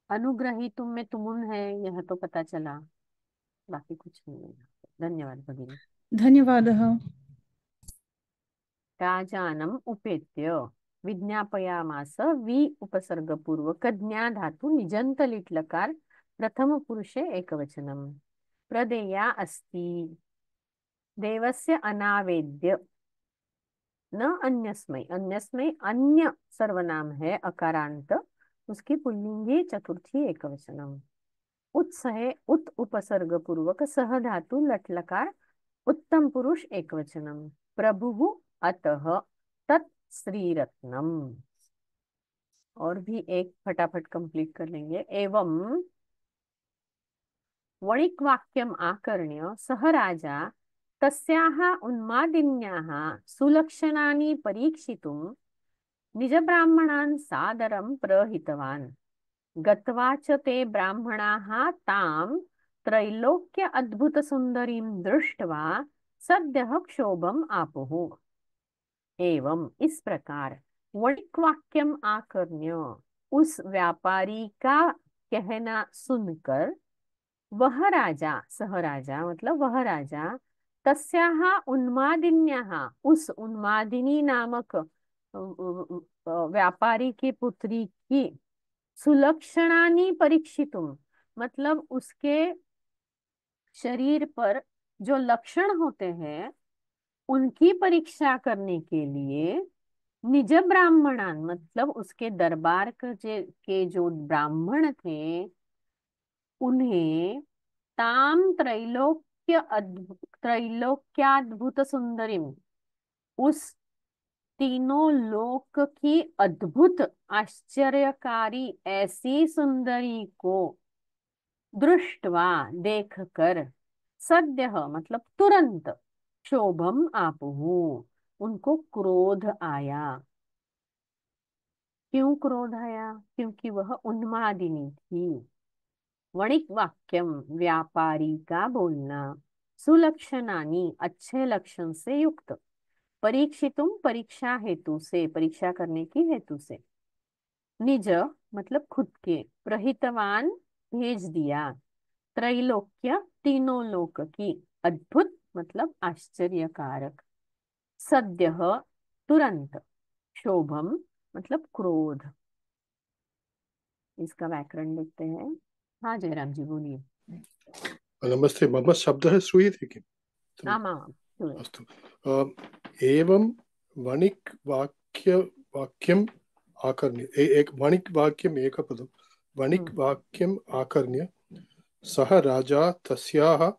अनुग्रहीतुम में तुमुन है, यह तो पता चला, बाकी कुछ नहीं है। धन्यवाद भगिनी। धन्यवादः। राजानम उपेत्य विज्ञापयामास वि उपसर्ग पूर्वक ज्ञा धातु निजंत लिट् लकार प्रथम पुरुषे एकवचनम। प्रदेया अस्ति देवस्य अनावेद्य न अन्यस्मै। अन्यस्मै अन्य सर्वनाम है अकारांत, उसकी पुल्लिंगी चतुर्थी एकवचनम। उत्सहे उत उपसर्ग पूर्वक सह धातु लट् लकार उत्तम पुरुष एकवचनम। प्रभु अतः तत् श्रीरत्नम। और भी एक फटाफट कंप्लीट कर लेंगे। एवं वणिक वाक्यम आकर्ण्य सह राजा तस्याः उन्मादिन्याः सुलक्षणानि परीक्षितुं निजब्राह्मणान् सादरं प्रहितवान्। गत्वा च ते ब्राह्मणाः तां त्रैलोक्य अद्भुत सुंदरीं दृष्ट्वा सद्यः क्षोभम आपुः। एवं इस प्रकार वणिक वाक्यम आकर्ण्य उस व्यापारी का कहना सुनकर वह राजा, सह राजा मतलब वह राजा, तस्याः उन्मादिन्याः उस उन्मादिनी नामक व्यापारी की पुत्री की सुलक्षणानि परीक्षितुम मतलब उसके शरीर पर जो लक्षण होते हैं उनकी परीक्षा करने के लिए निज ब्राह्मणान मतलब उसके दरबार के जो ब्राह्मण थे उन्हें ताम त्रैलोक्याद्भुत सुंदरीम उस तीनों लोक की अद्भुत आश्चर्यकारी ऐसी सुंदरी को दृष्टवा देखकर सद्यः मतलब तुरंत क्षोभम आपुहु उनको क्रोध आया। क्यों क्रोध आया? क्योंकि वह उन्मादिनी थी। वणिक वाक्यम व्यापारी का बोलना, सुलक्षणानी अच्छे लक्षण से युक्त, परीक्षितुम परीक्षा हेतु से परीक्षा करने की हेतु से, निज मतलब खुद के, प्रहितवान भेज दिया, त्रैलोक्य तीनों लोक की, अद्भुत मतलब आश्चर्यकारक, सद्यः तुरंत, क्षोभम मतलब क्रोध। इसका व्याकरण लिखते हैं। हाँ जयराम जी बोलिए। नमस्ते, मम शब्दः श्रूयते किम्? आम् आम् श्रूयते। अस्तु। एवं वणिक् वाक्यम् आकर्ण्य एक वणिक् वाक्यम् एकपदं वणिक् वाक्यम् आकर्ण्य सः राजा तस्याः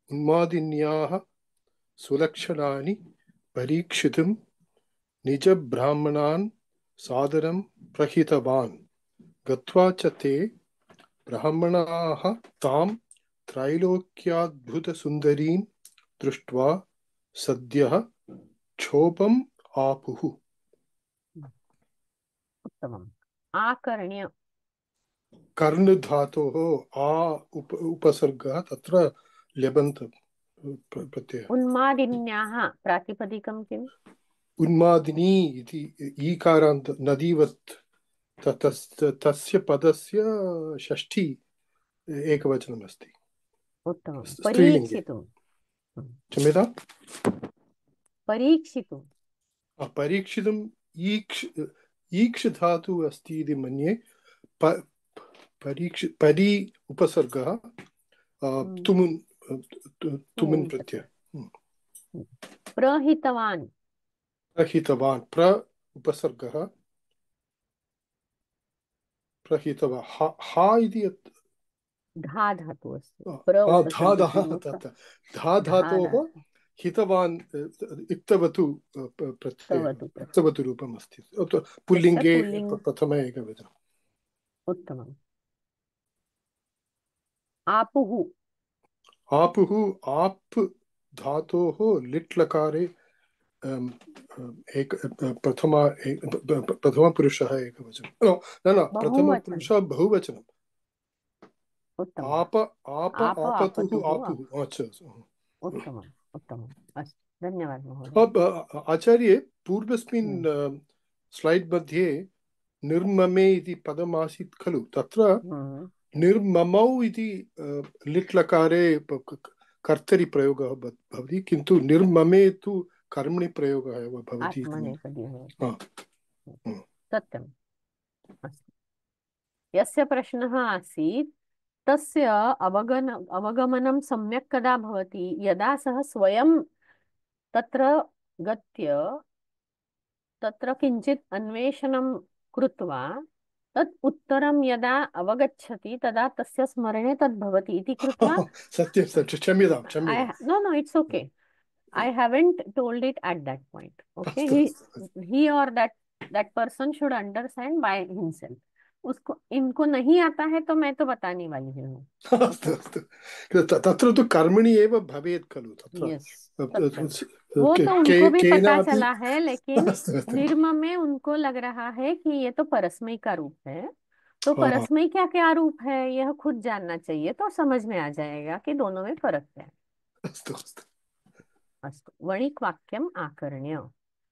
उन्मादिन्याः सुलक्षणानि परीक्षितुं निजब्राह्मणान् सादरं प्रहितवान्। गत्वा च ते ब्राह्मणाः तां त्रैलोक्याद्भुतसुन्दरीं दृष्ट्वा सद्यः क्षोभम् आपुः। उत्तमम्। आकर्ण्य कर्णधातोः आ उपसर्गः तत्र ल्यबन्त प्रत्ययः। उन्मादिन्याः प्रातिपदिकं किम्? उन्मादिनी इति ईकारान्त नदीवत् तस्य पदस्य षष्ठी एकवचनमस्ति उत्तमं। स्त्रीलिङ्गे। परीक्षितुं। क्षम्यताम्। परीक्षितुं। परीक्षितुम् ईक्ष् धातुः अस्ति इति मन्ये। परी उपसर्गः तुमुन् तुमुन् प्रत्ययः। प्रहितवान्। प्रहितवान् उपसर्गः प्रहितवान् हा इति धा धातुः अस्ति। धा धातोः हितवान् इक्तवतु इक्तवतु रूपम् अस्ति पुल्लिङ्गे प्रथम एकवचनम्। उत्तमम्। आपुः। आपुः आप् धातोः लिट् लकारे प्रथमपुरुषः एकवचनं न प्रथमपुरुषः बहुवचनम्। उत्तमम्। आप आपतुः आपुः। उत्तमम् उत्तमम्। अस्तु, धन्यवादः महोदय। आचार्ये पूर्वस्मिन् स्लैड् मध्ये निर्ममे इति पदमासीत् खलु, तत्र निर्ममौ इति लिट् लकारे कर्तरि प्रयोगः भवति, किन्तु निर्ममे तु कर्मणि प्रयोगः एव भवति। सत्यम्। अस्तु, यस्य प्रश्नः आसीत् तस्य अवगमनं सम्यक् कदा भवति, यदा सः स्वयं तत्र गत्य तत्र किञ्चित् अन्वेषणं कृत्वा तत् उत्तरं यदा अवगच्छति तदा तस्य स्मरणे तद् भवति इति कृत्वा। सत्यं सत्यं, क्षम्यतां। No, it's okay. I haven't told it at that point. Okay, he or that person should understand by himself. उसको इनको नहीं आता है तो मैं तो बताने वाली हूँ। अस्तु अस्तु, तत्र तु कर्मणि एव भवेत् खलु, वो तो उनको भी पता चला है, लेकिन निर्म में उनको लग रहा है कि ये तो परस्मै का रूप है, तो परस्मै क्या क्या रूप है यह खुद जानना चाहिए, तो समझ में आ जाएगा कि दोनों में फर्क है। अस्तु अस्तु अस्तु, वणिक् वाक्यम् आकर्ण्य।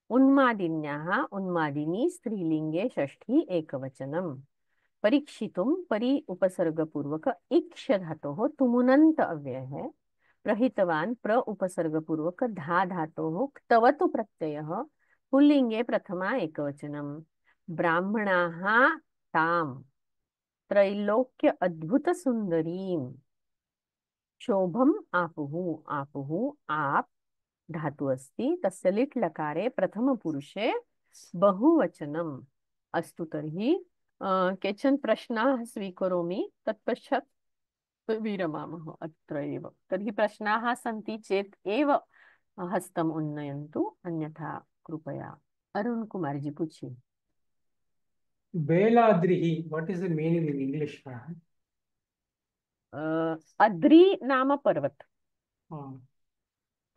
उन्मादिन्याः उन्मादिनी स्त्रीलिंगे षष्ठी एकवचनम्। परीक्षितुं परि उपसर्गपूर्वक इक्ष धातोः तुमुनन्त अव्ययः। प्रहितवान् प्र उपसर्गपूर्वक धा धातोः क्तवतु प्रत्ययः पुल्लिङ्गे प्रथमा एकवचनम्। ब्राह्मणाः ताम् त्रैलोक्य अद्भुत सुन्दरीम् शोभम् आपुः। आपुः आप धातु अस्ति, तस्य लिट् लकारे प्रथमपुरुषे बहुवचनम्। अस्तु, तर्हि केचन प्रश्नाः स्वीकरोमि, तत्पश्चात् विरमामः अत्र एव। तर्हि प्रश्नाः सन्ति चेत् एव हस्तम् उन्नयन्तु, अन्यथा कृपया। अरुण कुमार जी पूछिए। Veladrihi, what is the meaning in English? अद्रि नाम पर्वत।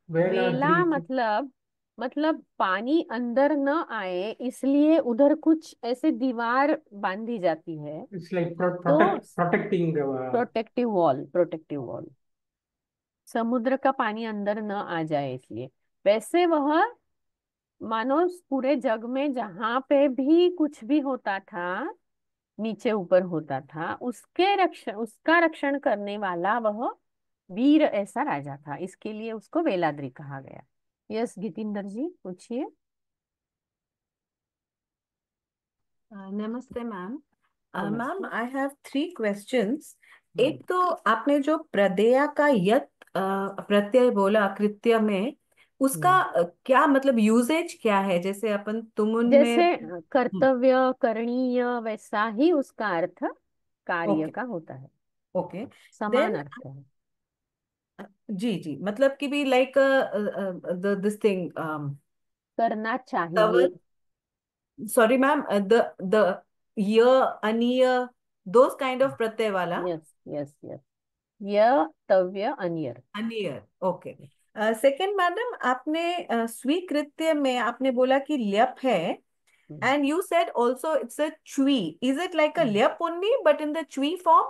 वेला Veladri मतलब पानी अंदर न आए इसलिए उधर कुछ ऐसे दीवार बांधी जाती है। it's like protecting protecting protective wall. समुद्र का पानी अंदर न आ जाए इसलिए। वैसे वह मानो पूरे जग में जहाँ पे भी कुछ भी होता था, नीचे ऊपर होता था, उसका रक्षण करने वाला वह वीर ऐसा राजा था, इसके लिए उसको वेलाद्री कहा गया। यस गीतिंदर जी पूछिए। नमस्ते ma'am. Ma'am I have 3 questions. एक तो आपने जो प्रदेया का यत प्रत्यय बोला कृत्य में, उसका क्या मतलब यूजेज क्या है? जैसे अपन तुमुन जैसे में कर्तव्य करणीय, वैसा ही उसका अर्थ कार्य का होता है। ओके, समान अर्थ है। जी जी, मतलब कि भी लाइक दिस थिंग करना चाहिए। सॉरी मैम, द य अनिय दोस काइंड ऑफ प्रत्यय वाला। यस यस यस, य तव्य अनियर। अनियर, ओके। सेकंड मैडम, आपने स्वीकृत्य में आपने बोला कि ल्यप है, and you said also it's a च्वी। इज इट लाइक अ ल्यप ओनली बट इन द च्वी फॉर्म?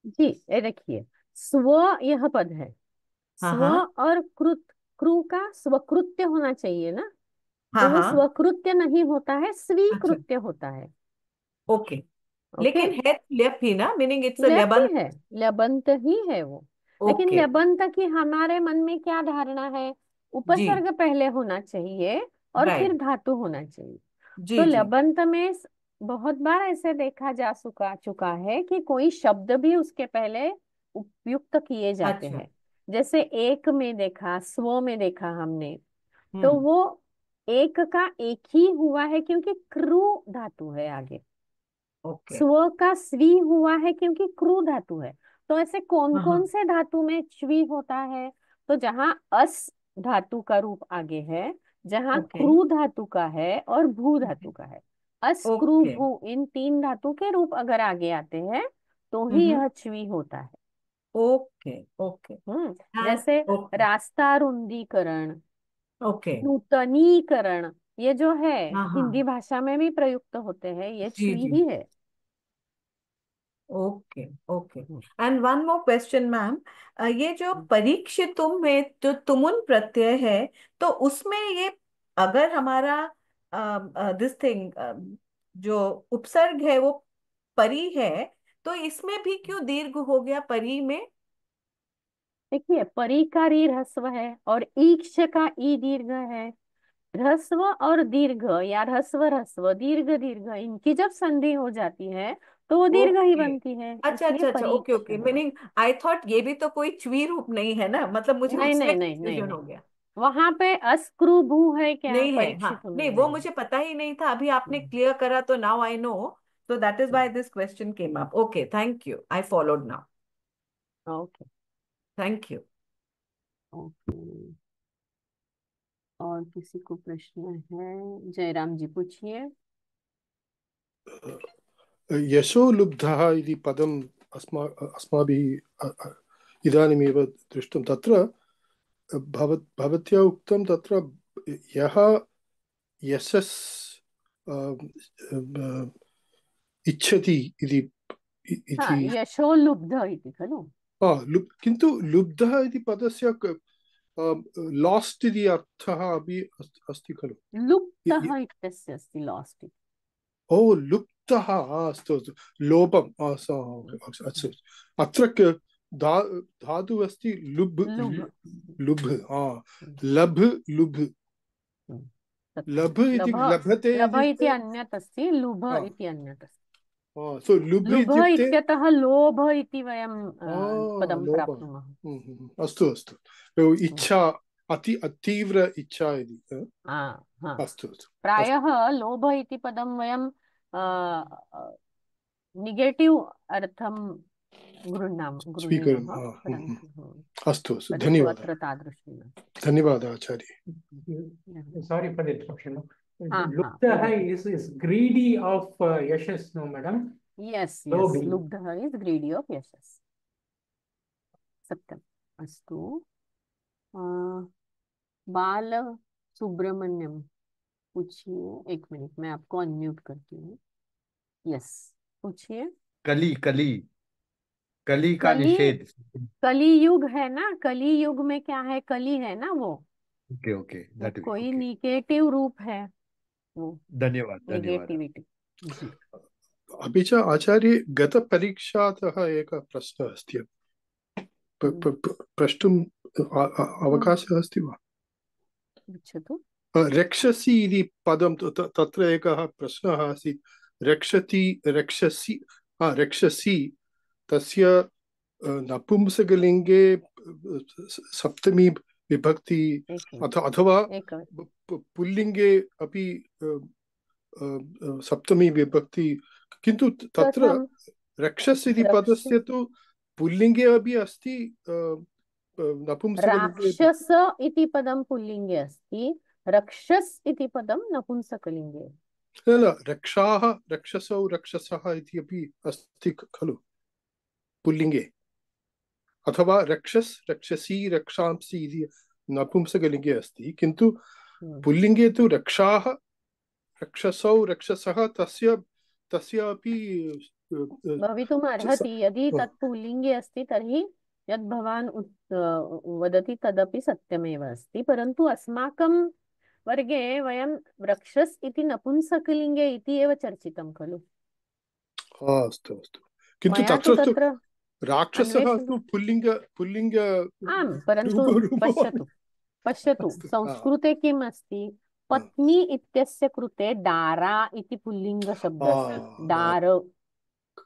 जी, ये देखिए, स्व यह पद है, हाँ स्व हाँ और कृत, कृ का स्वकृत्य होना चाहिए ना, तो हाँ वो हाँ। स्वकृत्य नहीं होता है, अच्छा, स्वीकृत्य होता है। ओके। ओके, लेकिन है ल्यप ही ना, मीनिंग इट्स अ ल्यप ल्यबंत। ही है, ल्यबंत ही है वो। लेकिन ओके। ल्यबंत की हमारे मन में क्या धारणा है, जी। उपसर्ग पहले होना चाहिए और फिर राइट। धातु होना चाहिए। तो जी जी। ल्यबंत में बहुत बार ऐसे देखा जा चुका है कि कोई शब्द भी उसके पहले उपयुक्त किए जाते अच्छा। हैं। जैसे एक में देखा, स्व में देखा हमने, तो हम्म। वो एक का एक ही हुआ है क्योंकि क्रू धातु है आगे। ओके। स्व का स्वी हुआ है क्योंकि क्रू धातु है। तो ऐसे कौन हाँ कौन हाँ। से धातु में च्वी होता है, तो जहाँ अस धातु का रूप आगे है, जहाँ ओके। क्रू धातु का है और भू धातु का है, अस क्रू ओके। भू इन तीन धातु के रूप अगर आगे आते हैं तो ही हम्म। यह च्वी होता है। Okay okay. एंड जैसे ओके। रास्ता रुंदीकरण, ओके। नूतनीकरण, ये जो है हाँ हिंदी हाँ। भाषा में भी प्रयुक्त होते हैं, ये जी च्वी जी। ही है। Okay okay. Hmm, and one more question ma'am, ये जो हम्म। परीक्षितुम में जो तुमुन प्रत्यय है, तो उसमें ये अगर हमारा दिस थिंग जो उपसर्ग है वो परी है, तो इसमें भी क्यों दीर्घ हो गया परी में? देखिए, परी का री ह्रस्व है और ईक्ष का ई दीर्घ है। ह्रस्व और दीर्घ या ह्रस्व ह्रस्व दीर्घ दीर्घ, इनकी जब संधि हो जाती है तो वो दीर्घ ही ओके। बनती है, अच्छा इसलिए अच्छा अच्छा, ओके परीक्ष ओके। हुआ। मीनिंग आई थॉट ये भी तो कोई च्वी रूप नहीं है ना, मतलब मुझे नहीं उसमें नहीं नहीं नहीं कंफ्यूजन नहीं, हो गया। वहां पे अस्क्रु भू है क्या, नहीं है, हाँ परीक्षित में नहीं, वो नहीं है। मुझे पता ही नहीं था, अभी आपने क्लियर करा तो now I know. So that is why this question came up. Okay, thank you. I followed now. Okay Thank you. Okay. और किसी को प्रश्न है? जयराम जी पूछिए। यशो लुब्धः इति पदम् अस्माभिः इदानीमेव दृष्टं। तत्र भवत्या उक्तं तत्र यः यशस् इच्छति इति हाँ, इति यशो लुब्ध इति खलु। किन्तु लुब्धः इति पदस्य लास्ट् इति अर्थः अपि अस्ति खलु। लुप्तः इत्यस्य अस्ति लास्ट् इति। ओ लुप्तः, अस्तु अस्तु, लोपम्, अस्तु। अत्र धातुः अस्ति लुब्, लुभ। लुब्, लब् लुब्, लब् इति लभ, लभते लभ इति इत्युक्ते अन्यत् अस्ति, लुभ इति अन्यत् अस्ति। सो लुब् लुभ इत्युक्ते इत्यतः लोभ इति वयं पदं लोपः। प्राप्नुमः। अस्तु अस्तु, इच्छा, अतीव्र इच्छा इति। हाँ हाँ, अस्तु अस्तु प्रायः लोभ इति पदं वयं निगेटिव् अर्थं स्वीकरोमि। गृह्णीमः, परन्तु अस्तु अस्तु, परन्तु धन्यवादः अत्र तादृशं नास्ति। धन्यवादः आचार्य। Sorry for the interruption. हाँ हाँ, Lupta वदतु। is greedy of yashas, no, madam. Yes yes, Lobhi. लुब्धः इस् ग्रीडी ऑफ यशस्, सत्यम्। अस्तु, बाल सुब्रमण्यम पूछिए। एक मिनट, मैं आपको अनम्यूट करती हूँ। यस, पूछिए। कली कली कली का कली, निषेध। कली युग है ना, कली युग में क्या है, कली है ना वो, ओके ओके, वो दैट कोई ओके। निगेटिव रूप है वो, धन्यवाद धन्यवाद। निगेटिविटी। जी, अपि च आचार्य, गतपरीक्षातः एकः प्रश्नः अस्ति, प्रष्टुम् अवकाशः अस्ति वा? पृच्छतु। रक्षसि इति पदं, तत्र एकः प्रश्नः आसीत्। रक्षति, रक्षसि, रक्षसि, तस्य नपुंसकलिङ्गे सप्तमी विभक्ति अथवा पुल्लिङ्गे अपि सप्तमी विभक्ति, किन्तु तत्र रक्षस् इति पदस्य तु पुल्लिङ्गे अपि अस्ति, नपुंसकलिङ्गे। राक्षस इति पदं पुल्लिङ्गे अस्ति, रक्षस् इति पदं नपुंसकलिङ्गे। न, रक्षाः, रक्षसौ, रक्षसः इति अपि अस्ति खलु पुल्लिङ्गे, अथवा रक्षस्, रक्षसी, रक्षांसि इति नपुंसकलिङ्गे अस्ति, किन्तु पुल्लिङ्गे तु रक्षाः, रक्षसौ, रक्षसः, तस्य अपि भवितुम् अर्हति। यदि तत् पुल्लिङ्गे अस्ति तर्हि यद् भवान् वदति तदपि सत्यमेव अस्ति, परन्तु अस्माकं वर्गे वयं वृक्षस् इति नपुंसकलिङ्गे इति एव चर्चितं खलु। अस्तु अस्तु, किन्तु मया तु तत्र तत्र राक्षसः अन्वेषण तु पुल्लिङ्ग आम्, परन्तु पश्यतु पश्यतु अस्तु, संस्कृते किम् अस्ति, पत्नी इत्यस्य कृते दारा इति पुल्लिङ्गशब्दः अस्ति। दार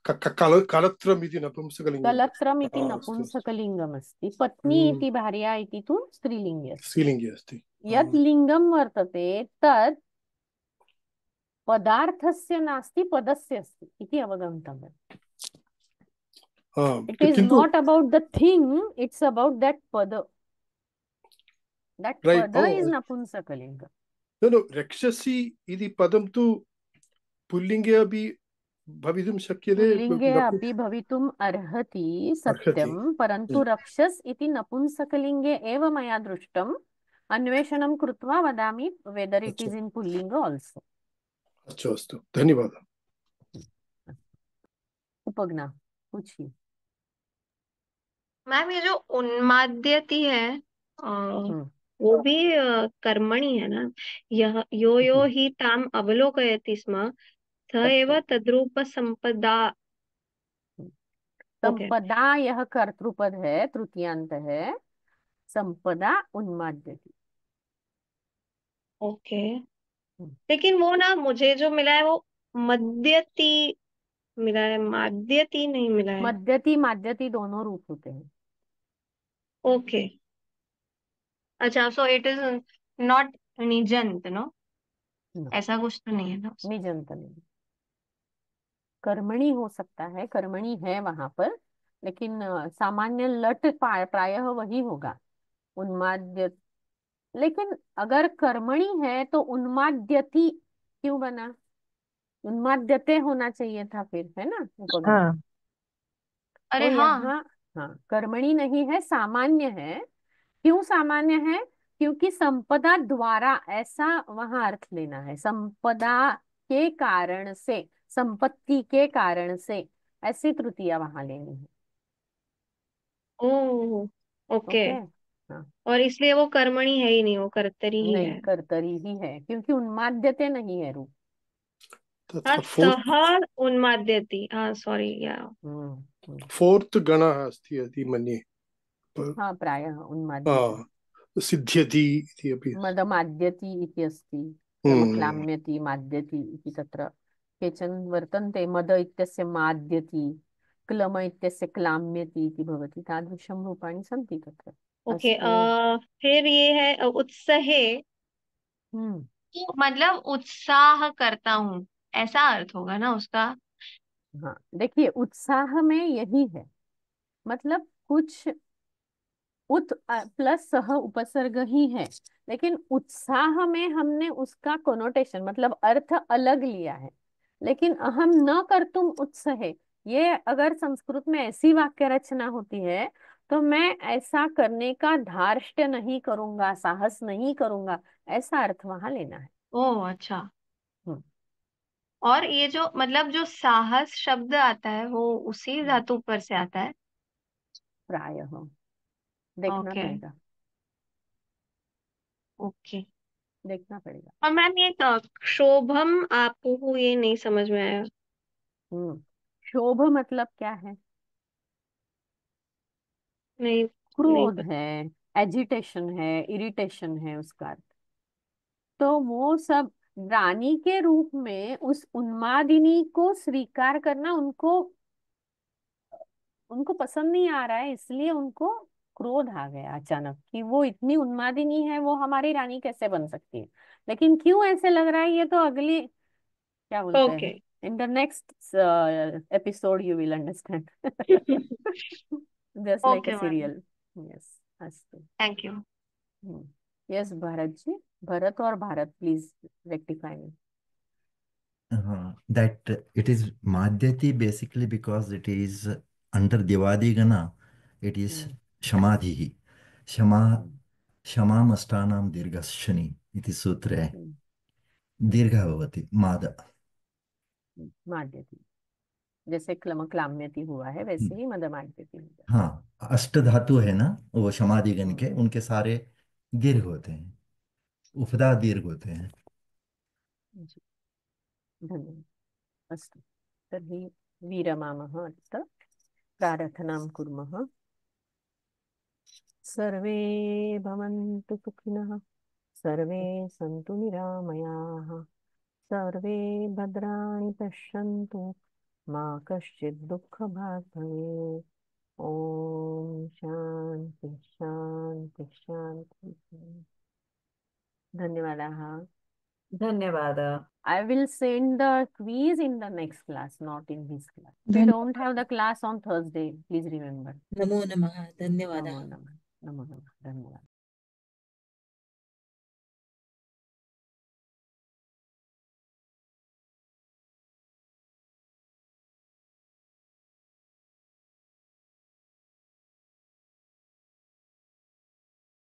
कलत्रम् इति नपुंसकलिङ्गं। कलत्रम् इति अस्तु नपुंसकलिङ्गमस्ति, पत्नी इति भार्या इति तु स्त्रीलिङ्गे अस्ति। स्त्रीलिङ्गे अस्ति। यत् लिङ्गं वर्तते तत् पदार्थस्य नास्ति, पदस्य अस्ति इति अवगन्तव्यम्। It is not about the thing, it's about that pada. That Right. pada is napunsakalinga. No, रक्षसि इति पदं तु पुल्लिङ्गे अपि भवितुं शक्यते। पुल्लिङ्गे अपि भवितुम् अर्हति, सत्यं, परन्तु रक्षस् इति नपुंसकलिङ्गे एव मया दृष्टम्। अन्वेषणं कृत्वा वदामि whether it is in pullinga also. अच्छा, अस्तु, धन्यवादः। उपज्ञा पूछिए। मैम, ये जो उन्माद्यति है वो भी कर्मणि है ना। यह यो यो हि ताम अवलोकयति स्म स एव तद्रूप संपदा। संपदा यह कर्तृपद है, तृतीयांत है। संपदा उन्माद्यति। ओके, लेकिन वो ना मुझे जो मिला है वो मद्यति मिला है, माद्यति नहीं मिला है। मद्यति माद्यति दोनों रूप होते हैं। ओके, अच्छा, सो इट इज नॉट निजंत, नो? ऐसा कुछ तो नहीं है ना? निजंत नहीं, कर्मणि हो सकता है, कर्मणि है वहां पर, लेकिन सामान्य लट प्रायः वही होगा, उन्माद्य। लेकिन अगर कर्मणि है तो उन्माद्यति क्यों बना? उन्माद्यते होना चाहिए था फिर, है ना उपज्ञा? हाँ। अरे तो हाँ, यहाँ हाँ, कर्मणि नहीं है, सामान्य है। क्यों सामान्य है? क्योंकि संपदा द्वारा, ऐसा वहां अर्थ लेना है। संपदा के कारण से, संपत्ति के कारण से, ऐसी तृतीया वहां लेनी है। ओह, ओके। हाँ, और इसलिए वो कर्मणि है ही नहीं, वो कर्तरी ही नहीं, है। कर्तरी ही है, क्योंकि उन्माद्यते नहीं है रूप। हाँ, सः उन्माद्यति। हाँ, सॉरी, या फोर्थ गणः अस्ति इति मन्ये। हाँ, प्रायः उन्माद्यति। सिद्ध्यति इति अपि। मदमाद्यति इति अस्ति, क्लाम्यति माद्यति इति। तत्र केचन वर्तन्ते, मद इत्यस्य माद्यति, क्लम इत्यस्य क्लाम्यति इति भवति। तादृशं रूपाणि सन्ति तत्र। ओके, फिर ये है उत्सहे। तो मतलब उत्साह करता हूँ, ऐसा अर्थ होगा ना उसका? हाँ, देखिए, उत्साह में यही है, मतलब कुछ उत प्लस सह उपसर्ग ही है, लेकिन उत्साह में हमने उसका कोनोटेशन, मतलब अर्थ अलग लिया है। लेकिन अहम न कर्तुम उत्सहे, ये अगर संस्कृत में ऐसी वाक्य रचना होती है तो मैं ऐसा करने का धार्ष्ट्य नहीं करूंगा, साहस नहीं करूंगा, ऐसा अर्थ वहां लेना है। ओह, अच्छा। और ये जो मतलब जो साहस शब्द आता है वो उसी धातु पर से आता है प्रायः, देखना पड़ेगा। ओके, देखना पड़ेगा। और मैम ये क्षोभम आपुः, ये नहीं समझ में आया। क्षोभ मतलब क्या है? नहीं, क्रोध है, एजिटेशन है, इरिटेशन है उसका अर्थ। तो वो सब रानी के रूप में उस उन्मादिनी को स्वीकार करना उनको पसंद नहीं आ रहा है, इसलिए उनको क्रोध आ गया अचानक कि वो इतनी उन्मादिनी है, वो हमारी रानी कैसे बन सकती है। लेकिन क्यों ऐसे लग रहा है, ये तो अगली, क्या बोलते हैं, in the next episode you will understand. Just like a serial. Yes, अस्तु, thank you. Yes, Bharat ji, Bharat और Bharat, please rectify me. That it is madhyati basically because it is under Devadi Gana, it is Shamadhihi. Shamam Ashtanam Dirghashani iti sutre Dirgha bhavati Mada. माद्यति, जैसे क्लम क्लाम्यति हुआ है वैसे ही मदमाद्यति हुआ। हाँ, अष्ट धातु है ना, वो समाधिगण के, उनके सारे दीर्घ होते हैं, उपधा दीर्घ होते हैं। जी, धन्यवादः। अस्तु, तर्हि विरमामः अत्र, प्रार्थनां कुर्मः। सर्वे भवन्तु सुखिनः, सर्वे सन्तु निरामयाः, सर्वे भद्राणि पश्यन्तु, मा कश्चित् दुःखभाग् भवेत्। ॐ शान्ति शान्ति शान्ति। धन्यवादाः। धन्यवादः। I will send the quiz in the next class, not in this class. We don't have the class on Thursday. Please remember. नमो नमः, धन्यवादः। नमो नमः, नमो नमः, धन्यवाद।